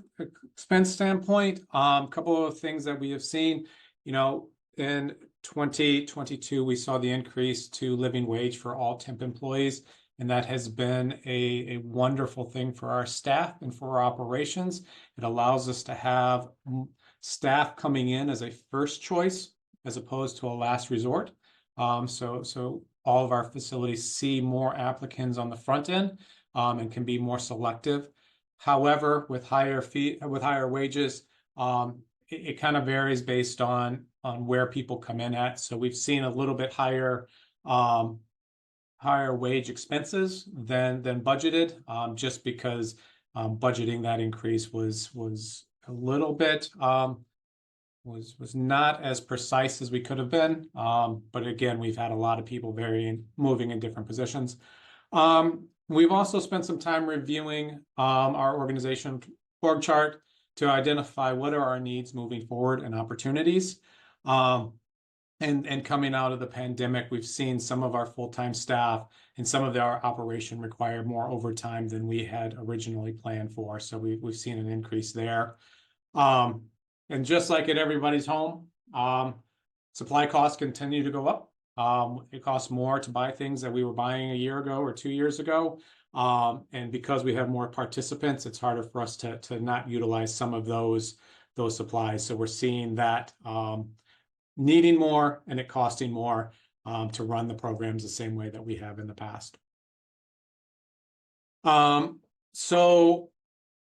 standpoint, a couple of things that we have seen, in 2022, we saw the increase to living wage for all temp employees, and that has been a wonderful thing for our staff and for our operations. It allows us to have staff coming in as a first choice as opposed to a last resort. So all of our facilities see more applicants on the front end and can be more selective. However, with higher wages, it kind of varies based on where people come in at. So we've seen a little bit higher wage expenses than budgeted, just because budgeting that increase was a little bit, was not as precise as we could have been. But again, we've had a lot of people moving in different positions. We've also spent some time reviewing our organization org chart to identify what are our needs moving forward and opportunities. And coming out of the pandemic, we've seen some of our full-time staff and some of our operation require more overtime than we had originally planned for. So we've seen an increase there. And just like at everybody's home, supply costs continue to go up. It costs more to buy things that we were buying a year ago or 2 years ago. And because we have more participants, it's harder for us to not utilize some of those supplies. So we're seeing that needing more and it costing more to run the programs the same way that we have in the past. So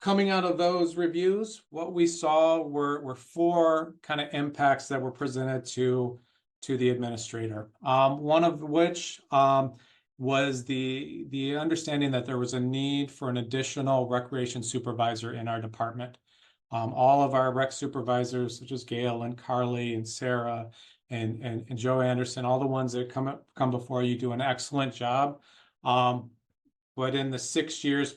coming out of those reviews, what we saw were 4 kind of impacts that were presented to the administrator. One of which was the understanding that there was a need for an additional recreation supervisor in our department. All of our rec supervisors, such as Gail and Carly and Sarah and Joe Anderson, all the ones that come before you, do an excellent job. But in the 6 years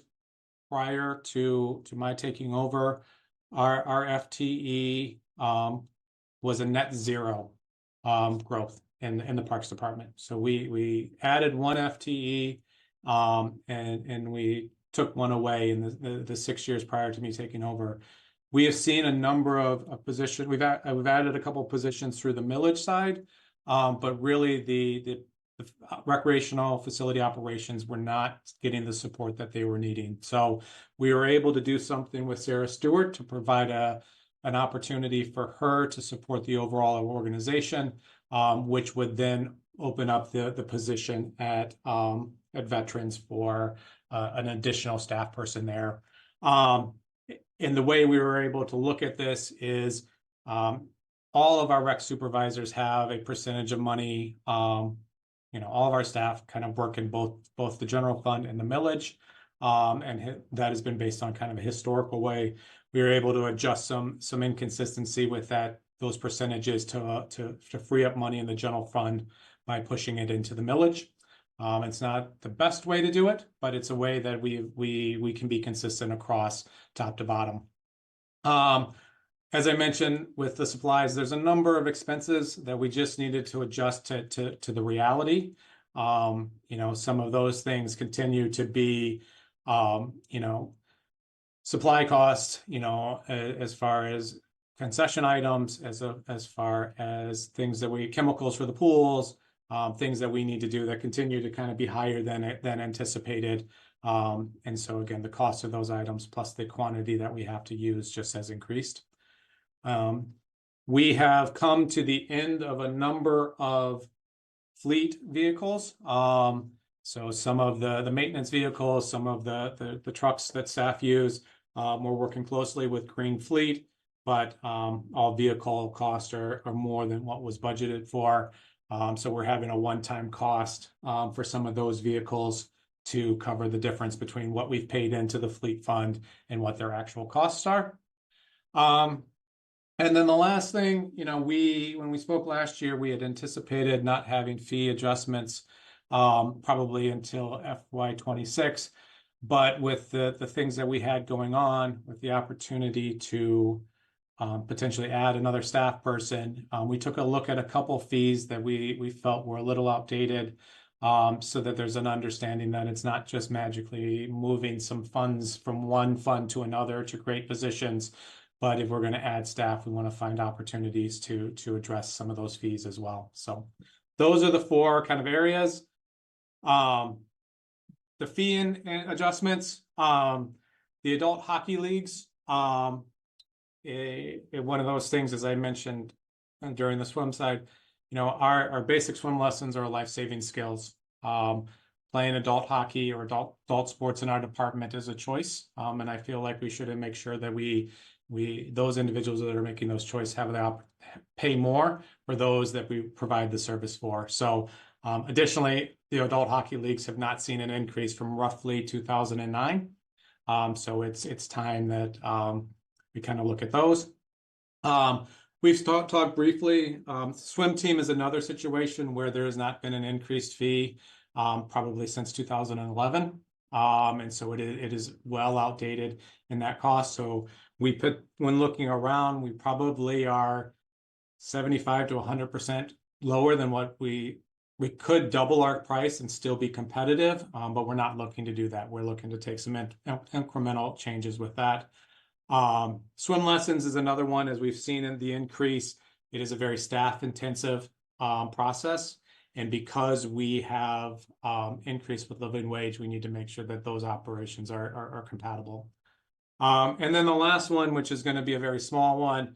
prior to my taking over, our FTE was a net 0 growth in the Parks Department. So we added 1 FTE and we took 1 away in the 6 years prior to me taking over. We have seen a number of positions. We've added a couple of positions through the millage side, but really the recreational facility operations were not getting the support that they were needing. So we were able to do something with Sarah Stewart to provide an opportunity for her to support the overall organization, which would then open up the position at Veterans for an additional staff person there. And the way we were able to look at this is all of our rec supervisors have a percentage of money. All of our staff kind of work in both the general fund and the millage. And that has been based on kind of a historical way. We were able to adjust some inconsistency with those percentages to free up money in the general fund by pushing it into the millage. It's not the best way to do it, but it's a way that we can be consistent across top to bottom. As I mentioned with the supplies, there's a number of expenses that we just needed to adjust to the reality. Some of those things continue to be, supply costs, as far as concession items, as far as things chemicals for the pools, things that we need to do that continue to kind of be higher than anticipated. And so again, the cost of those items plus the quantity that we have to use just has increased. We have come to the end of a number of fleet vehicles. So some of the maintenance vehicles, some of the trucks that staff use, we're working closely with Green Fleet, but all vehicle costs are more than what was budgeted for. So we're having a one-time cost for some of those vehicles to cover the difference between what we've paid into the fleet fund and what their actual costs are. And then the last thing, when we spoke last year, we had anticipated not having fee adjustments probably until FY26. But with the things that we had going on, with the opportunity to potentially add another staff person, we took a look at a couple fees that we felt were a little outdated, so that there's an understanding that it's not just magically moving some funds from one fund to another to create positions, but if we're going to add staff, we want to find opportunities to address some of those fees as well. So those are the 4 kind of areas. The fee adjustments, the adult hockey leagues, one of those things, as I mentioned during the swim side, our basic swim lessons are life-saving skills. Playing adult hockey or adult sports in our department is a choice. And I feel like we should make sure that those individuals that are making those choices have the pay more for those that we provide the service for. So additionally, the adult hockey leagues have not seen an increase from roughly 2009. So it's time that we kind of look at those. We've talked briefly. Swim team is another situation where there has not been an increased fee probably since 2011. And so it is well outdated in that cost. So when looking around, we probably are 75 to 100% lower than what we could double our price and still be competitive, but we're not looking to do that. We're looking to take some incremental changes with that. Swim lessons is another one, as we've seen in the increase. It is a very staff intensive process. And because we have increased with living wage, we need to make sure that those operations are compatible. And then the last one, which is going to be a very small one,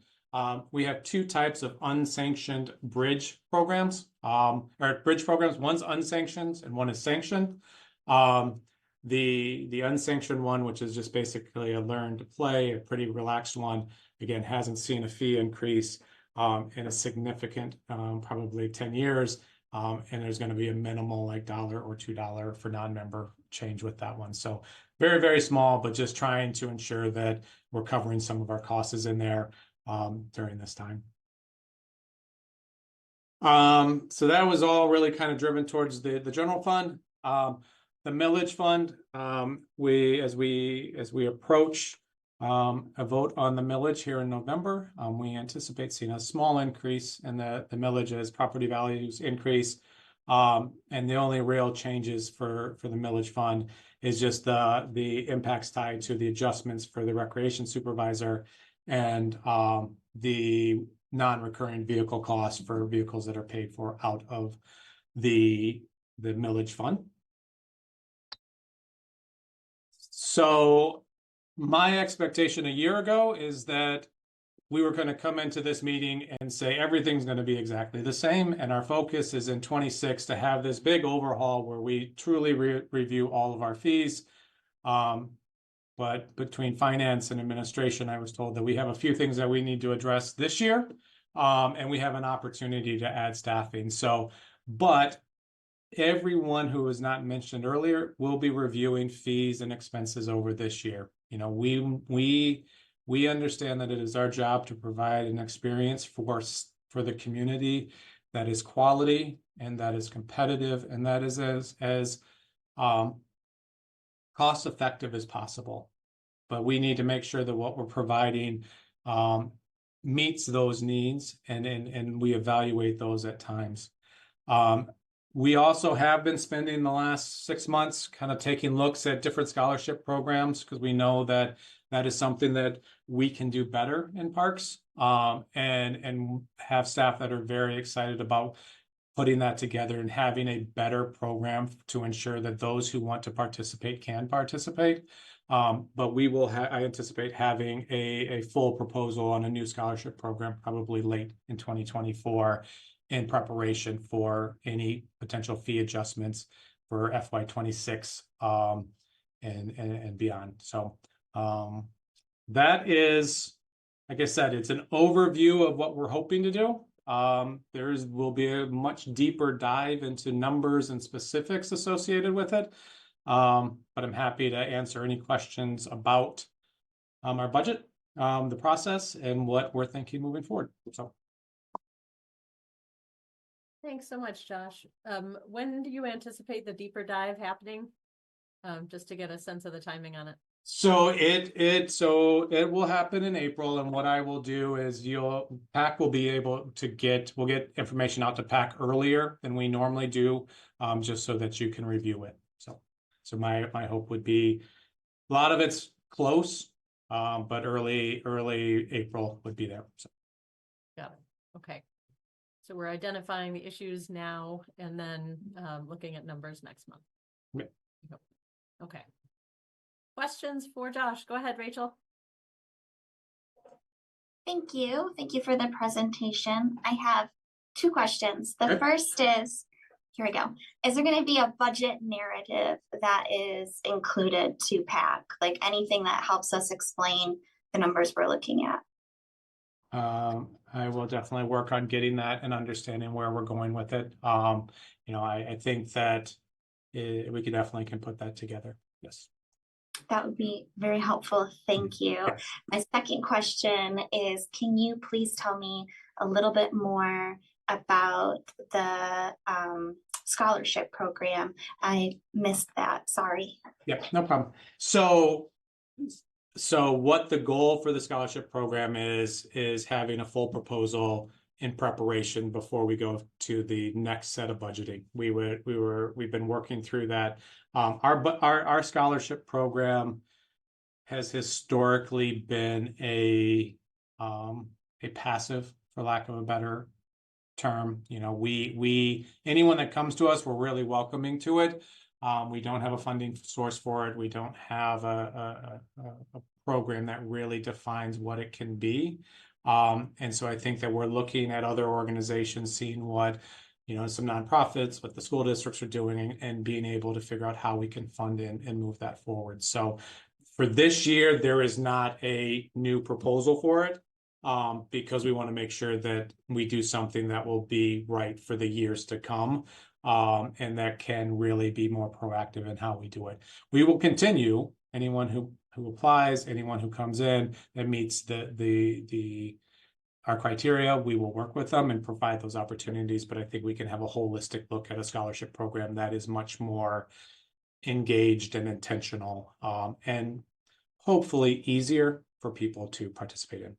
we have two types of unsanctioned bridge programs, or bridge programs. One's unsanctioned and one is sanctioned. The unsanctioned one, which is just basically a learn to play, a pretty relaxed one, again, hasn't seen a fee increase in a significant, probably 10 years. And there's going to be a minimal like $1 or $2 for non-member change with that one. So very, very small, but just trying to ensure that we're covering some of our costs in there during this time. So that was all really kind of driven towards the general fund. The millage fund, as we approach a vote on the millage here in November, we anticipate seeing a small increase in the millage as property values increase. And the only real changes for the millage fund is just the impacts tied to the adjustments for the recreation supervisor and the non-recurring vehicle costs for vehicles that are paid for out of the millage fund. So my expectation a year ago is that we were going to come into this meeting and say everything's going to be exactly the same. And our focus is in 26 to have this big overhaul where we truly review all of our fees. But between finance and administration, I was told that we have a few things that we need to address this year. And we have an opportunity to add staffing. So, but everyone who was not mentioned earlier will be reviewing fees and expenses over this year. You know, we understand that it is our job to provide an experience for the community that is quality and that is competitive and that is as cost effective as possible. But we need to make sure that what we're providing meets those needs and we evaluate those at times. We also have been spending the last 6 months kind of taking looks at different scholarship programs because we know that that is something that we can do better in parks and have staff that are very excited about putting that together and having a better program to ensure that those who want to participate can participate. But we will I anticipate having a full proposal on a new scholarship program probably late in 2024 in preparation for any potential fee adjustments for FY26 and beyond. So that is, like I said, it's an overview of what we're hoping to do. Will be a much deeper dive into numbers and specifics associated with it. But I'm happy to answer any questions about our budget, the process, and what we're thinking moving forward. So. Thanks so much, Josh. When do you anticipate the deeper dive happening? Just to get a sense of the timing on it. So it will happen in April, and what I will do is PAC will be able to we'll get information out to PAC earlier than we normally do, just so that you can review it. So my hope would be a lot of it's close, but early April would be there. So. Got it. Okay. So we're identifying the issues now and then looking at numbers next month. Yeah. Okay. Questions for Josh? Go ahead, Rachel. Thank you. Thank you for the presentation. I have 2 questions. The first is, here we go. Is there going to be a budget narrative that is included to PAC? Like anything that helps us explain the numbers we're looking at? I will definitely work on getting that and understanding where we're going with it. I think that we can put that together. Yes. That would be very helpful. Thank you. Yes. My second question is, can you please tell me a little bit more about the scholarship program? I missed that, sorry. Yep, no problem. So what the goal for the scholarship program is having a full proposal in preparation before we go to the next set of budgeting. We've been working through that. Our scholarship program has historically been a passive, for lack of a better term. You know, anyone that comes to us, we're really welcoming to it. We don't have a funding source for it. We don't have a program that really defines what it can be. And so I think that we're looking at other organizations, seeing what, you know, some nonprofits, what the school districts are doing, and being able to figure out how we can fund and move that forward. So for this year, there is not a new proposal for it, because we want to make sure that we do something that will be right for the years to come. And that can really be more proactive in how we do it. We will continue, anyone who applies, anyone who comes in that meets our criteria, we will work with them and provide those opportunities. But I think we can have a holistic look at a scholarship program that is much more engaged and intentional, and hopefully easier for people to participate in.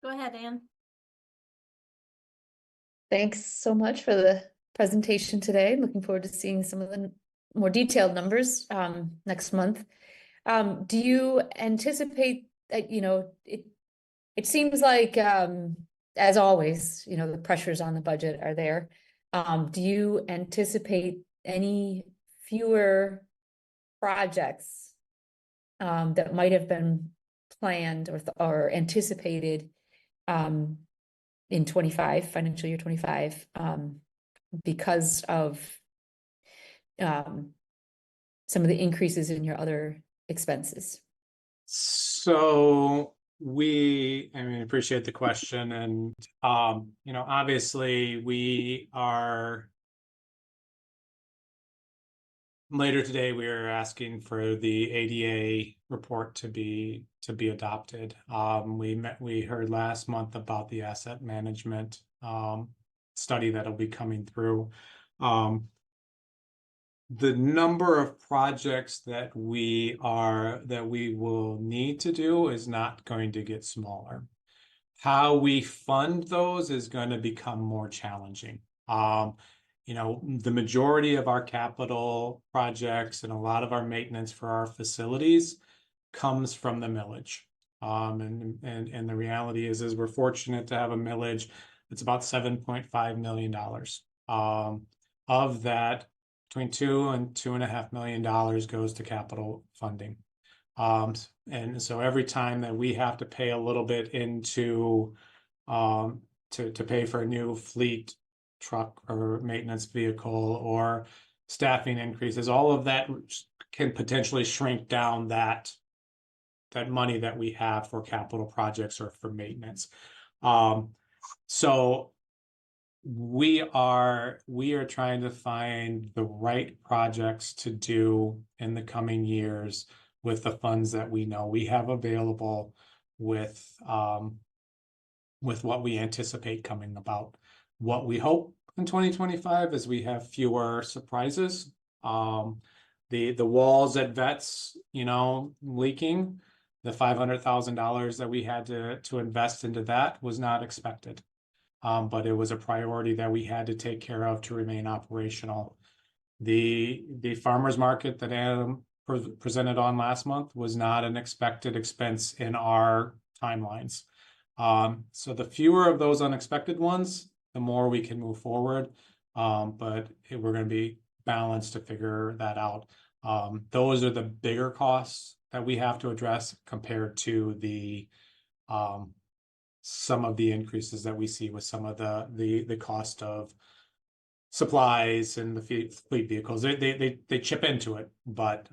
Go ahead, Anne. Thanks so much for the presentation today. Looking forward to seeing some of the more detailed numbers next month. Do you anticipate that, you know, it seems like, as always, you know, the pressures on the budget are there. Do you anticipate any fewer projects that might have been planned or anticipated in 25, financial year 25, because of some of the increases in your other expenses? So appreciate the question. And, you know, obviously later today, we are asking for the ADA report to be adopted. We heard last month about the asset management study that'll be coming through. The number of projects that we will need to do is not going to get smaller. How we fund those is going to become more challenging. You know, the majority of our capital projects and a lot of our maintenance for our facilities comes from the millage. And the reality is we're fortunate to have a millage that's about $7.5 million. Of that, between $2 and $2.5 million goes to capital funding. And so every time that we have to pay a little bit into to pay for a new fleet truck or maintenance vehicle or staffing increases, all of that can potentially shrink down that money that we have for capital projects or for maintenance. So we are trying to find the right projects to do in the coming years with the funds that we know we have available, with what we anticipate coming about. What we hope in 2025 is we have fewer surprises. The walls at Vets, you know, leaking, the $500,000 that we had to invest into that was not expected. But it was a priority that we had to take care of to remain operational. The farmers market that Adam presented on last month was not an expected expense in our timelines. So the fewer of those unexpected ones, the more we can move forward. But we're going to be balanced to figure that out. Those are the bigger costs that we have to address compared to the some of the increases that we see with some of the cost of supplies and the fleet vehicles. They chip into it, but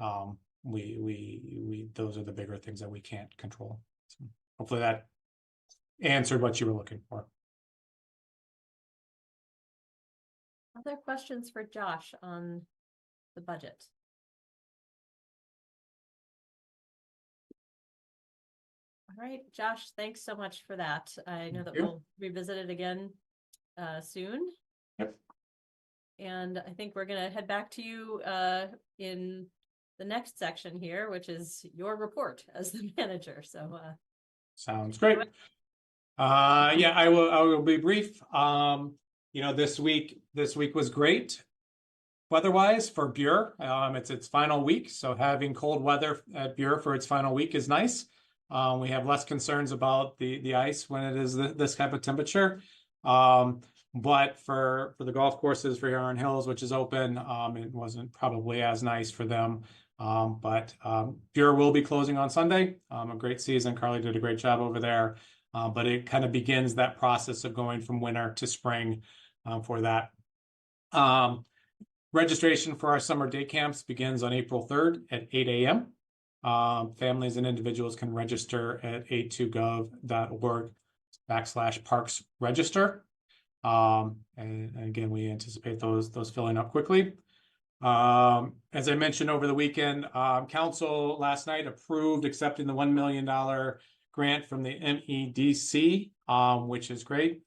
we those are the bigger things that we can't control. So hopefully that answered what you were looking for. Other questions for Josh on the budget? All right, Josh, thanks so much for that. I know that you. we'll revisit it again soon. Yep. And I think we're gonna head back to you in the next section here, which is your report as the manager. So Sounds great. Yeah, I will be brief. You know, this week was great weather-wise for Buer. It's its final week, so having cold weather at Buer for its final week is nice. We have less concerns about the ice when it is this type of temperature. But for the golf courses for Huron Hills, which is open, it wasn't probably as nice for them. But Buer will be closing on Sunday. A great season. Carly did a great job over there. But it kind of begins that process of going from winter to spring for that. Registration for our summer day camps begins on April 3rd at 8 a.m. Families and individuals can register at a2gov.org/parks register. And again, we anticipate those filling up quickly. As I mentioned over the weekend, council last night approved accepting the $1 million grant from the MEDC, which is great.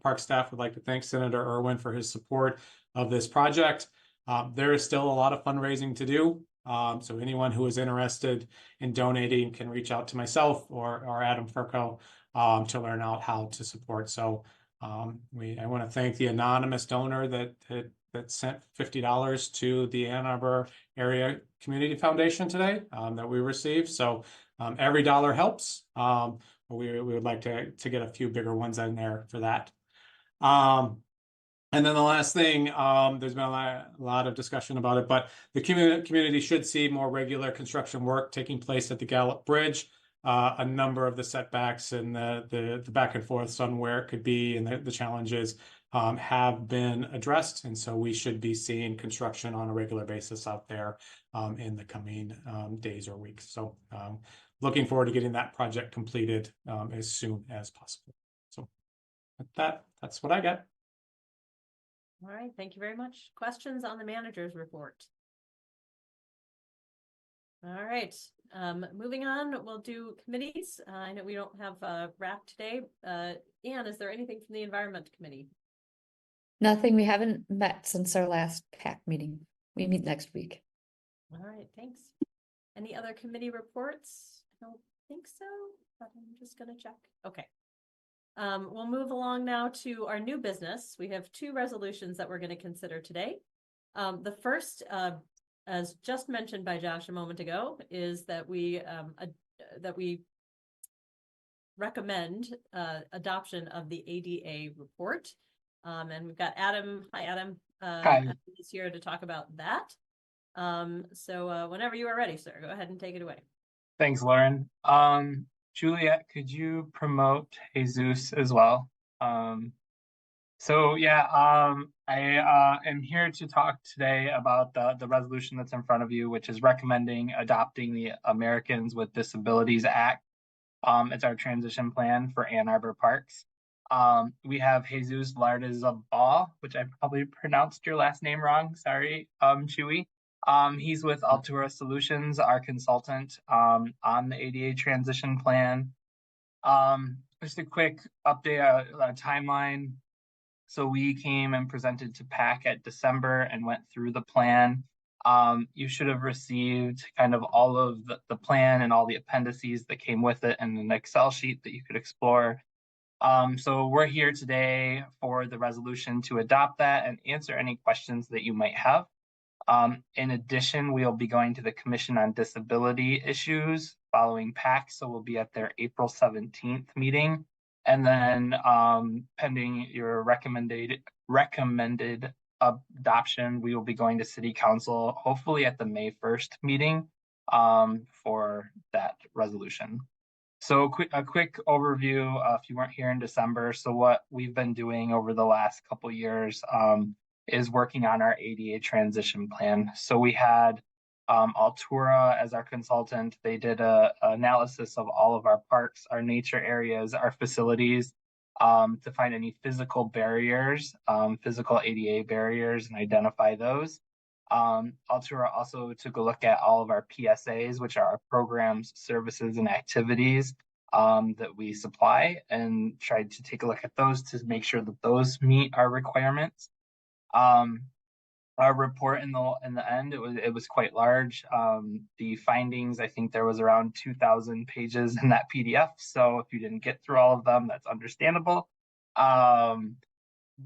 Park staff would like to thank Senator Irwin for his support of this project. There is still a lot of fundraising to do. So anyone who is interested in donating can reach out to myself or Adam Furco to learn out how to support. So I want to thank the anonymous donor that sent $50 to the Ann Arbor Area Community Foundation today that we received. So every dollar helps. We would like to get a few bigger ones in there for that. And then the last thing, there's been a lot of discussion about it, but the community should see more regular construction work taking place at the Gallup Bridge. A number of the setbacks and the back and forth on where it could be and the challenges have been addressed. And so we should be seeing construction on a regular basis out there in the coming days or weeks. So looking forward to getting that project completed as soon as possible. So with that's what I got. all right, thank you very much. Questions on the manager's report? All right, moving on, we'll do committees. I know we don't have RAP today. Anne, is there anything from the Environment Committee? Nothing. We haven't met since our last PAC meeting. We meet next week. All right, thanks. Any other committee reports? I don't think so, but I'm just gonna check. Okay. We'll move along now to our new business. We have two resolutions that we're going to consider today. The first, as just mentioned by Josh a moment ago, is that we recommend adoption of the ADA report. And we've got Adam. Hi, Adam. He's here to talk about that. So whenever you are ready, sir, go ahead and take it away. Thanks, Lauren. Juliet, could you promote Jesus as well? I am here to talk today about the resolution that's in front of you, which is recommending adopting the Americans with Disabilities Act. It's our transition plan for Ann Arbor Parks. We have Jesus Lardizabal, which I probably pronounced your last name wrong. Sorry, Chewy. He's with Altura Solutions, our consultant on the ADA transition plan. Just a quick update, a timeline. So we came and presented to PAC at December and went through the plan. You should have received kind of all of the plan and all the appendices that came with it and an Excel sheet that you could explore. So we're here today for the resolution to adopt that and answer any questions that you might have. In addition, we'll be going to the Commission on Disability Issues following PAC, so we'll be at their April 17th meeting. And then pending your recommended adoption, we will be going to City Council, hopefully at the May 1st meeting for that resolution. So a quick overview, if you weren't here in December. So what we've been doing over the last couple years is working on our ADA transition plan. So we had Altura as our consultant. They did a analysis of all of our parks, our nature areas, our facilities to find any physical barriers, physical ADA barriers, and identify those. Altura also took a look at all of our PSAs, which are our programs, services, and activities that we supply, and tried to take a look at those to make sure that those meet our requirements. Our report in the end, it was quite large. The findings, I think there was around 2,000 pages in that PDF. So if you didn't get through all of them, that's understandable.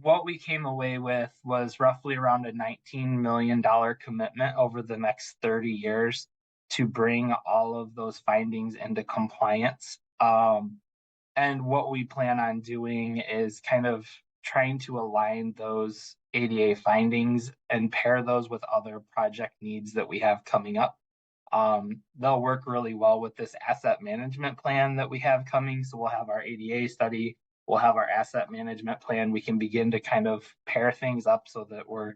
What we came away with was roughly around a $19 million commitment over the next 30 years to bring all of those findings into compliance. And what we plan on doing is kind of trying to align those ADA findings and pair those with other project needs that we have coming up. They'll work really well with this asset management plan that we have coming. So we'll have our ADA study, we'll have our asset management plan. We can begin to kind of pair things up so that we're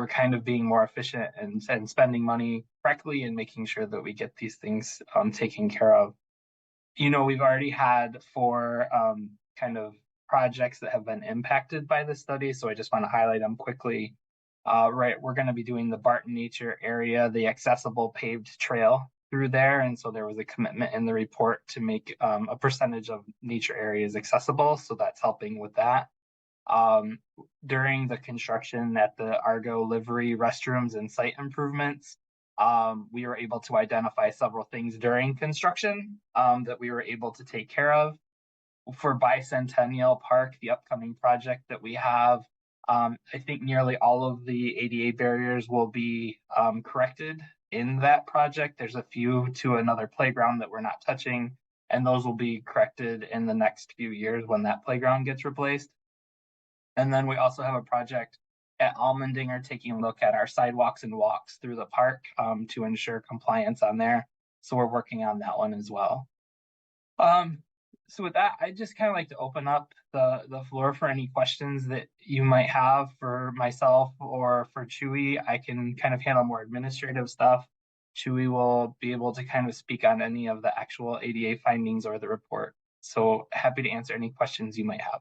kind of being more efficient and spending money correctly and making sure that we get these things taken care of. You know, we've already had 4 kind of projects that have been impacted by this study. So I just want to highlight them quickly. Right, we're going to be doing the Barton Nature Area, the accessible paved trail through there. And so there was a commitment in the report to make a percentage of nature areas accessible. So that's helping with that. During the construction at the Argo livery restrooms and site improvements, we were able to identify several things during construction that we were able to take care of. For Bicentennial Park, the upcoming project that we have, I think nearly all of the ADA barriers will be corrected in that project. There's a few to another playground that we're not touching, and those will be corrected in the next few years when that playground gets replaced. And then we also have a project at Almendinger taking a look at our sidewalks and walks through the park to ensure compliance on there. So we're working on that one as well. So with that, I'd just kind of like to open up the floor for any questions that you might have for myself or for Chewy. I can kind of handle more administrative stuff. Chewy will be able to kind of speak on any of the actual ADA findings or the report. So happy to answer any questions you might have.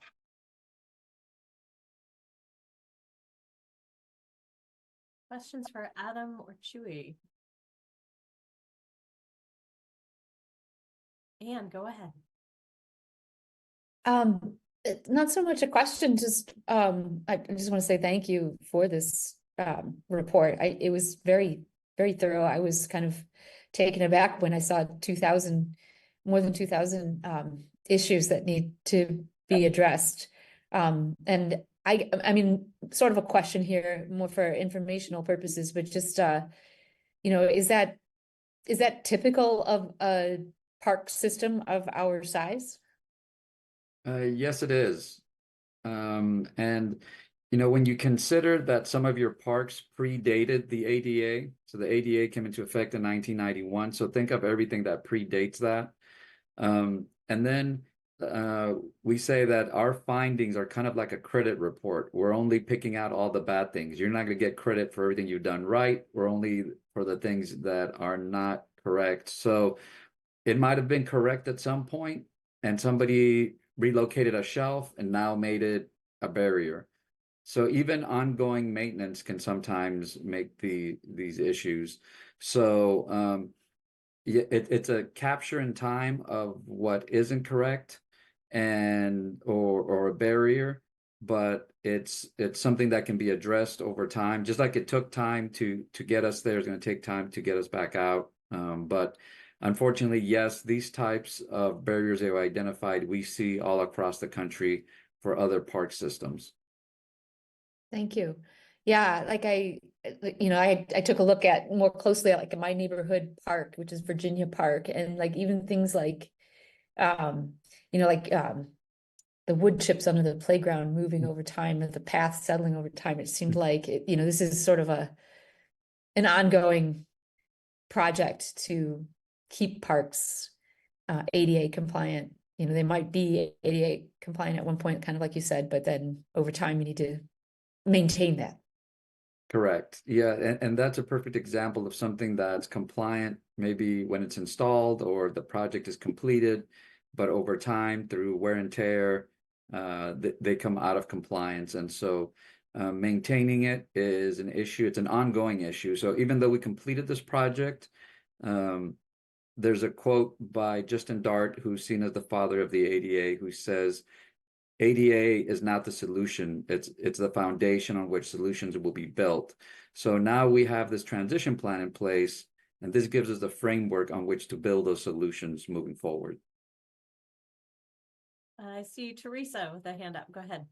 Questions for Adam or Chewy? Anne, go ahead. Not so much a question, just I just want to say thank you for this report. It was very, very thorough. I was kind of taken aback when I saw more than 2,000 issues that need to be addressed. And I mean, sort of a question here, more for informational purposes, but just you know, is that typical of a park system of our size? Yes, it is. And, you know, when you consider that some of your parks predated the ADA, so the ADA came into effect in 1991. So think of everything that predates that. And then we say that our findings are kind of like a credit report. We're only picking out all the bad things. You're not going to get credit for everything you've done right. We're only for the things that are not correct. So it might have been correct at some point, and somebody relocated a shelf and now made it a barrier. So even ongoing maintenance can sometimes make these issues. So yeah, it's a capture in time of what isn't correct and or a barrier, but it's something that can be addressed over time. Just like it took time to get us there, it's going to take time to get us back out. But unfortunately, yes, these types of barriers they were identified, we see all across the country for other park systems. Thank you. Yeah, like I took a look at more closely at like my neighborhood park, which is Virginia Park, and like even things like, the wood chips under the playground moving over time, and the path settling over time. It seemed like this is sort of an ongoing project to keep parks ADA compliant. They might be ADA compliant at one point, kind of like you said, but then over time you need to maintain that. Correct. Yeah, and that's a perfect example of something that's compliant, maybe when it's installed or the project is completed, but over time through wear and tear, they come out of compliance. And so Maintaining it is an issue. It's an ongoing issue. So even though we completed this project, there's a quote by Justin Dart, who's seen as the father of the ADA, who says, ADA is not the solution. It's the foundation on which solutions will be built. So now we have this transition plan in place, and this gives us the framework on which to build those solutions moving forward. I see Teresa with a hand up. Go ahead.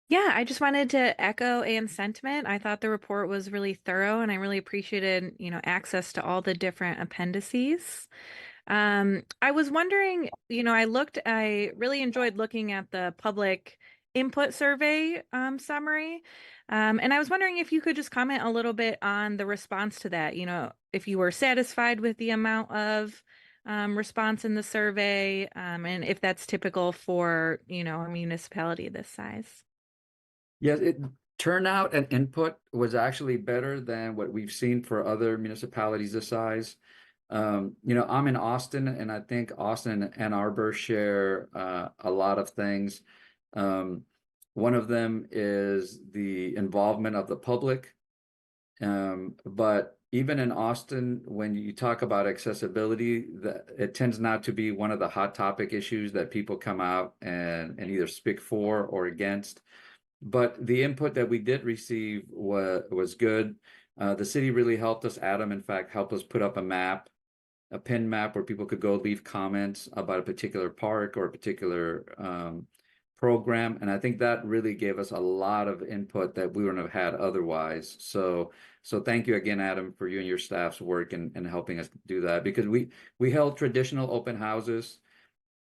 Yeah, I just wanted to echo Anne's sentiment. I thought the report was really thorough and I really appreciated, access to all the different appendices. I was wondering, I really enjoyed looking at the public input survey summary. And I was wondering if you could just comment a little bit on the response to that, if you were satisfied with the amount of response in the survey, and if that's typical for, a municipality this size. Yes, turnout and input was actually better than what we've seen for other municipalities this size. I'm in Austin, and I think Austin and Ann Arbor share a lot of things. One of them is the involvement of the public. But even in Austin, when you talk about accessibility, it tends not to be one of the hot topic issues that people come out and either speak for or against. But the input that we did receive was good. The city really helped us. Adam, in fact, helped us put up a pin map where people could go leave comments about a particular park or a particular program. And I think that really gave us a lot of input that we wouldn't have had otherwise. So thank you again, Adam, for you and your staff's work and helping us do that, because we held traditional open houses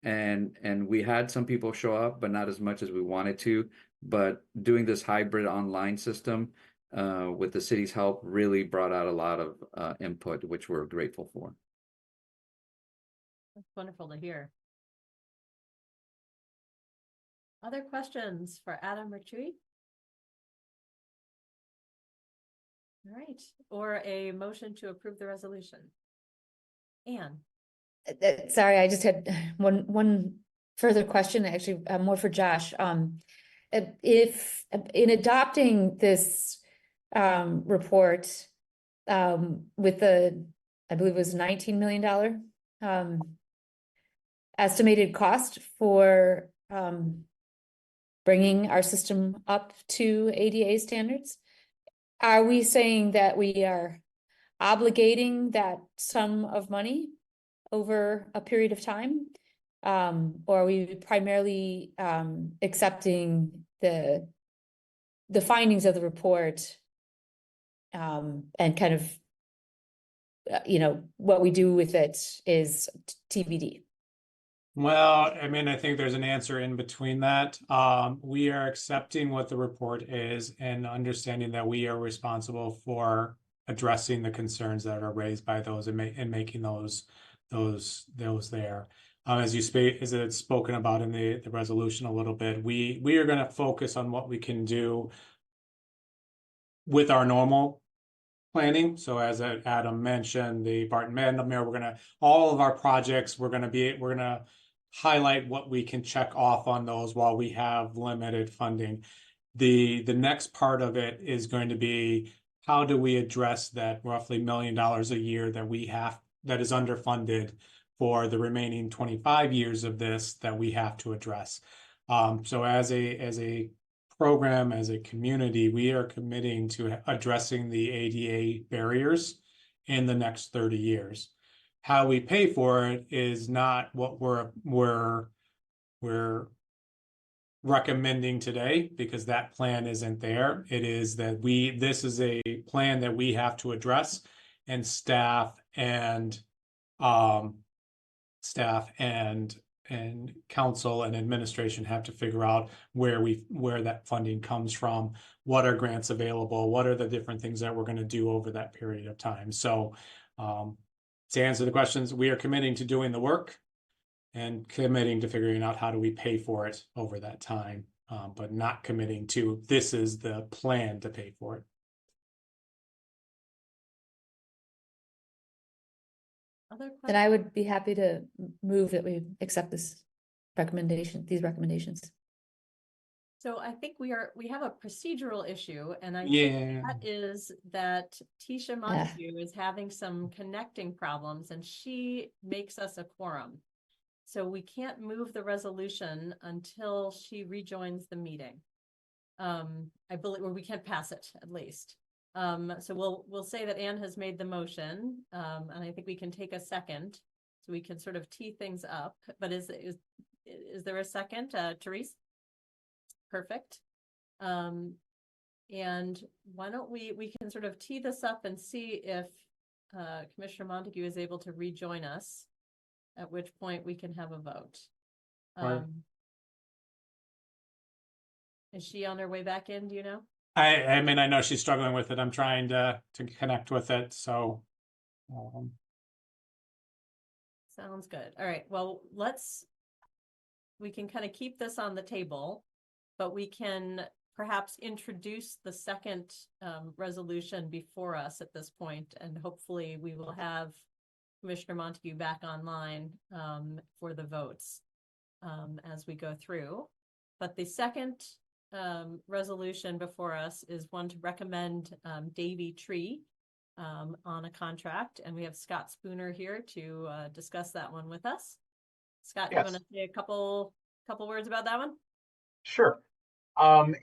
and we had some people show up, but not as much as we wanted to. But doing this hybrid online system with the city's help really brought out a lot of input, which we're grateful for. That's wonderful to hear. Other questions for Adam Ricciuti? All right, or a motion to approve the resolution. Anne. Sorry, I just had one further question, actually, more for Josh. If in adopting this report with the, I believe it was $19 million estimated cost for bringing our system up to ADA standards, are we saying that we are obligating that sum of money over a period of time? Or are we primarily accepting the findings of the report and kind of, what we do with it is TBD? Well, I mean, I think there's an answer in between that. We are accepting what the report is and understanding that we are responsible for addressing the concerns that are raised by those and making those there. As it's spoken about in the resolution a little bit, we are going to focus on what we can do with our normal planning. So as Adam mentioned, the Barton Madden, all of our projects, we're going to highlight what we can check off on those while we have limited funding. The next part of it is going to be, how do we address that roughly $1 million a year that is underfunded for the remaining 25 years of this that we have to address. So as a program, as a community, we are committing to addressing the ADA barriers in the next 30 years. How we pay for it is not what we're recommending today, because that plan isn't there. It is that this is a plan that we have to address, and staff and council and administration have to figure out where that funding comes from, what are grants available, what are the different things that we're going to do over that period of time. So to answer the questions, we are committing to doing the work and committing to figuring out how do we pay for it over that time, but not committing to this is the plan to pay for it. Then I would be happy to move that we accept these recommendations. So I think we have a procedural issue, and I think Yeah. that is that Tisha Montague is having some connecting problems, and she makes us a quorum. So we can't move the resolution until she rejoins the meeting. I believe, or we can't pass it at least. So we'll say that Anne has made the motion, and I think we can take a second, so we can sort of tee things up. But is there a second, Therese? Perfect. And why don't we can sort of tee this up and see if Commissioner Montague is able to rejoin us, at which point we can have a vote. Right. Is she on her way back in, do you know? I mean, I know she's struggling with it. I'm trying to connect with it, so. Sounds good. All right, well, we can kind of keep this on the table, but we can perhaps introduce the second resolution before us at this point, and hopefully we will have Commissioner Montague back online for the votes as we go through. But the second resolution before us is one to recommend Davey Tree on a contract, and we have Scott Spooner here to discuss that one with us. Scott, you Yes. want to say a couple words about that one? Sure.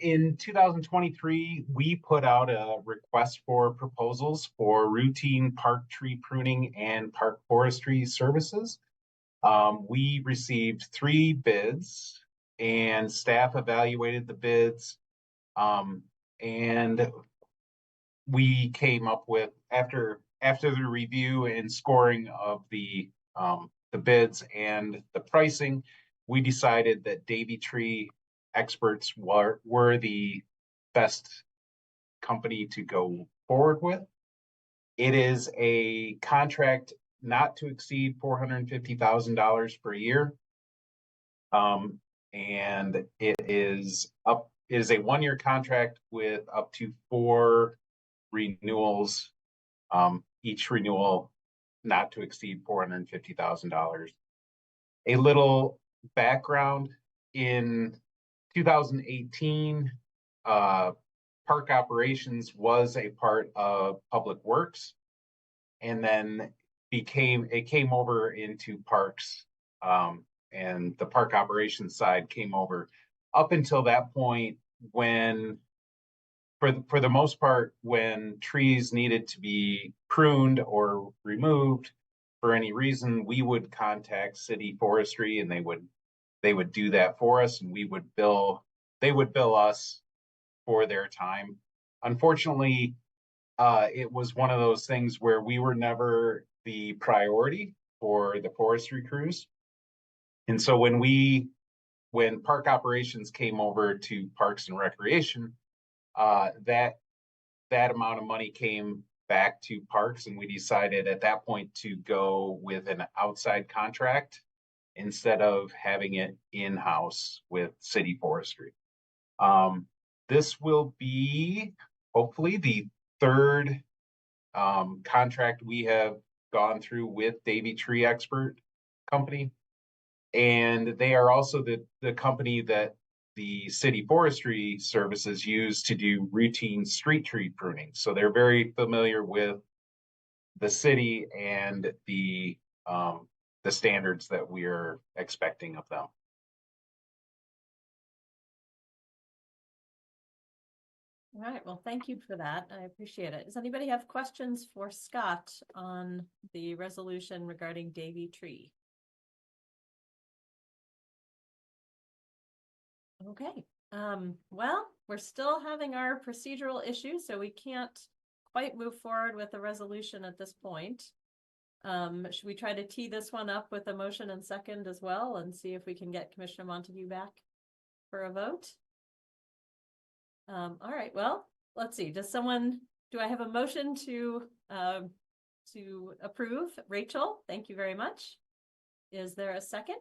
In 2023, we put out a request for proposals for routine park tree pruning and park forestry services. We received 3 bids, and staff evaluated the bids. And we came up with, after the review and scoring of the bids and the pricing, we decided that Davey Tree Experts were the best company to go forward with. It is a contract not to exceed $450,000 per year. And it is a 1-year contract with up to 4 renewals, each renewal not to exceed $450,000. A little background: in 2018, park operations was a part of Public Works, and then it came over into parks, and the park operations side came over. Up until that point, when for the most part, when trees needed to be pruned or removed for any reason, we would contact city forestry, and they would do that for us, and they would bill us for their time. Unfortunately, it was one of those things where we were never the priority for the forestry crews. And so when park operations came over to Parks and Recreation, that amount of money came back to Parks, and we decided at that point to go with an outside contract instead of having it in-house with city forestry. This will be hopefully the 3rd contract we have gone through with Davey Tree Expert Company. And they are also the company that the city forestry services use to do routine street tree pruning. So they're very familiar with the city and the standards that we're expecting of them. All right, well, thank you for that. I appreciate it. Does anybody have questions for Scott on the resolution regarding Davey Tree? Okay, well, we're still having our procedural issues, so we can't quite move forward with the resolution at this point. Should we try to tee this one up with a motion and second as well, and see if we can get Commissioner Montague back for a vote? All right, well, let's see. Do I have a motion to approve? Rachel, thank you very much. Is there a second?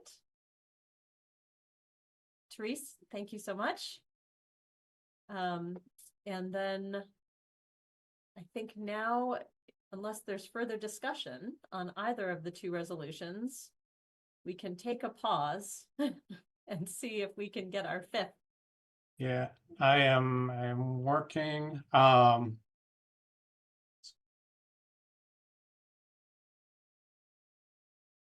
Therese, thank you so much. And then I think now, unless there's further discussion on either of the 2 resolutions, we can take a pause and see if we can get our 5th Yeah, I am working.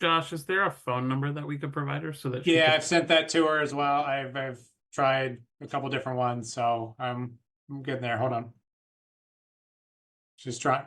Josh, is there a phone number that we could provide her so that she Yeah, could? I've sent that to her as well. I've tried a couple different ones, so I'm getting there. Hold on. She's trying.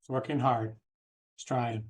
It's working hard. It's trying.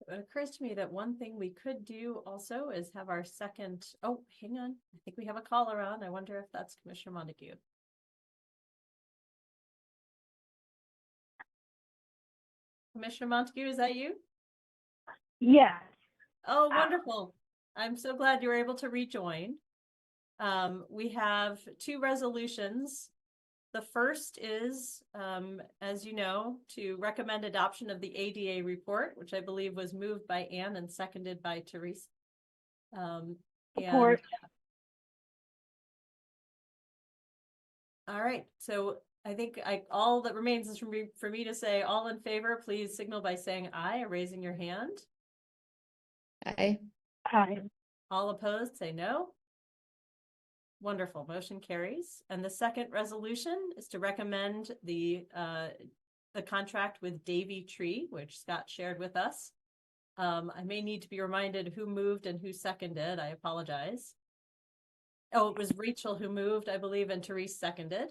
It occurs to me that one thing we could do also is have our second, oh, hang on. I think we have a caller on. I wonder if that's Commissioner Montague. Commissioner Montague, is that you? Yes. Oh, wonderful. I'm so glad you were able to rejoin. We have two resolutions. The first is, as you know, to recommend adoption of the ADA report, which I believe was moved by Anne and seconded by Teresa. Support. All right, so I think all that remains is for me to say all in favor, please signal by saying aye or raising your hand. Aye. Aye. All opposed, say no. Wonderful, motion carries. And the second resolution is to recommend the contract with Davey Tree, which Scott shared with us. I may need to be reminded who moved and who seconded. I apologize. Oh, it was Rachel who moved, I believe, and Therese seconded.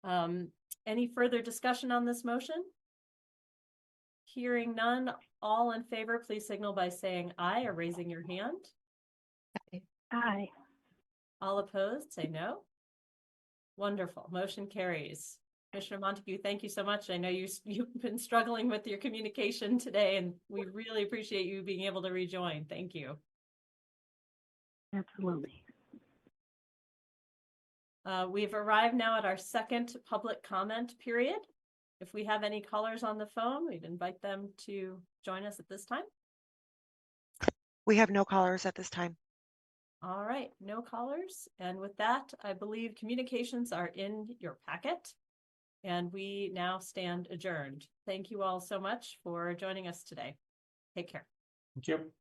Any further discussion on this motion? Hearing none, all in favor, please signal by saying aye or raising your hand. Aye. Aye. All opposed, say no. Wonderful, motion carries. Commissioner Montague, thank you so much. I know you've been struggling with your communication today, and we really appreciate you being able to rejoin. Thank you. Absolutely. We've arrived now at our second public comment period. If we have any callers on the phone, we'd invite them to join us at this time. We have no callers at this time. All right, no callers. And with that, I believe communications are in your packet. And we now stand adjourned. Thank you all so much for joining us today. Take care. Thank you.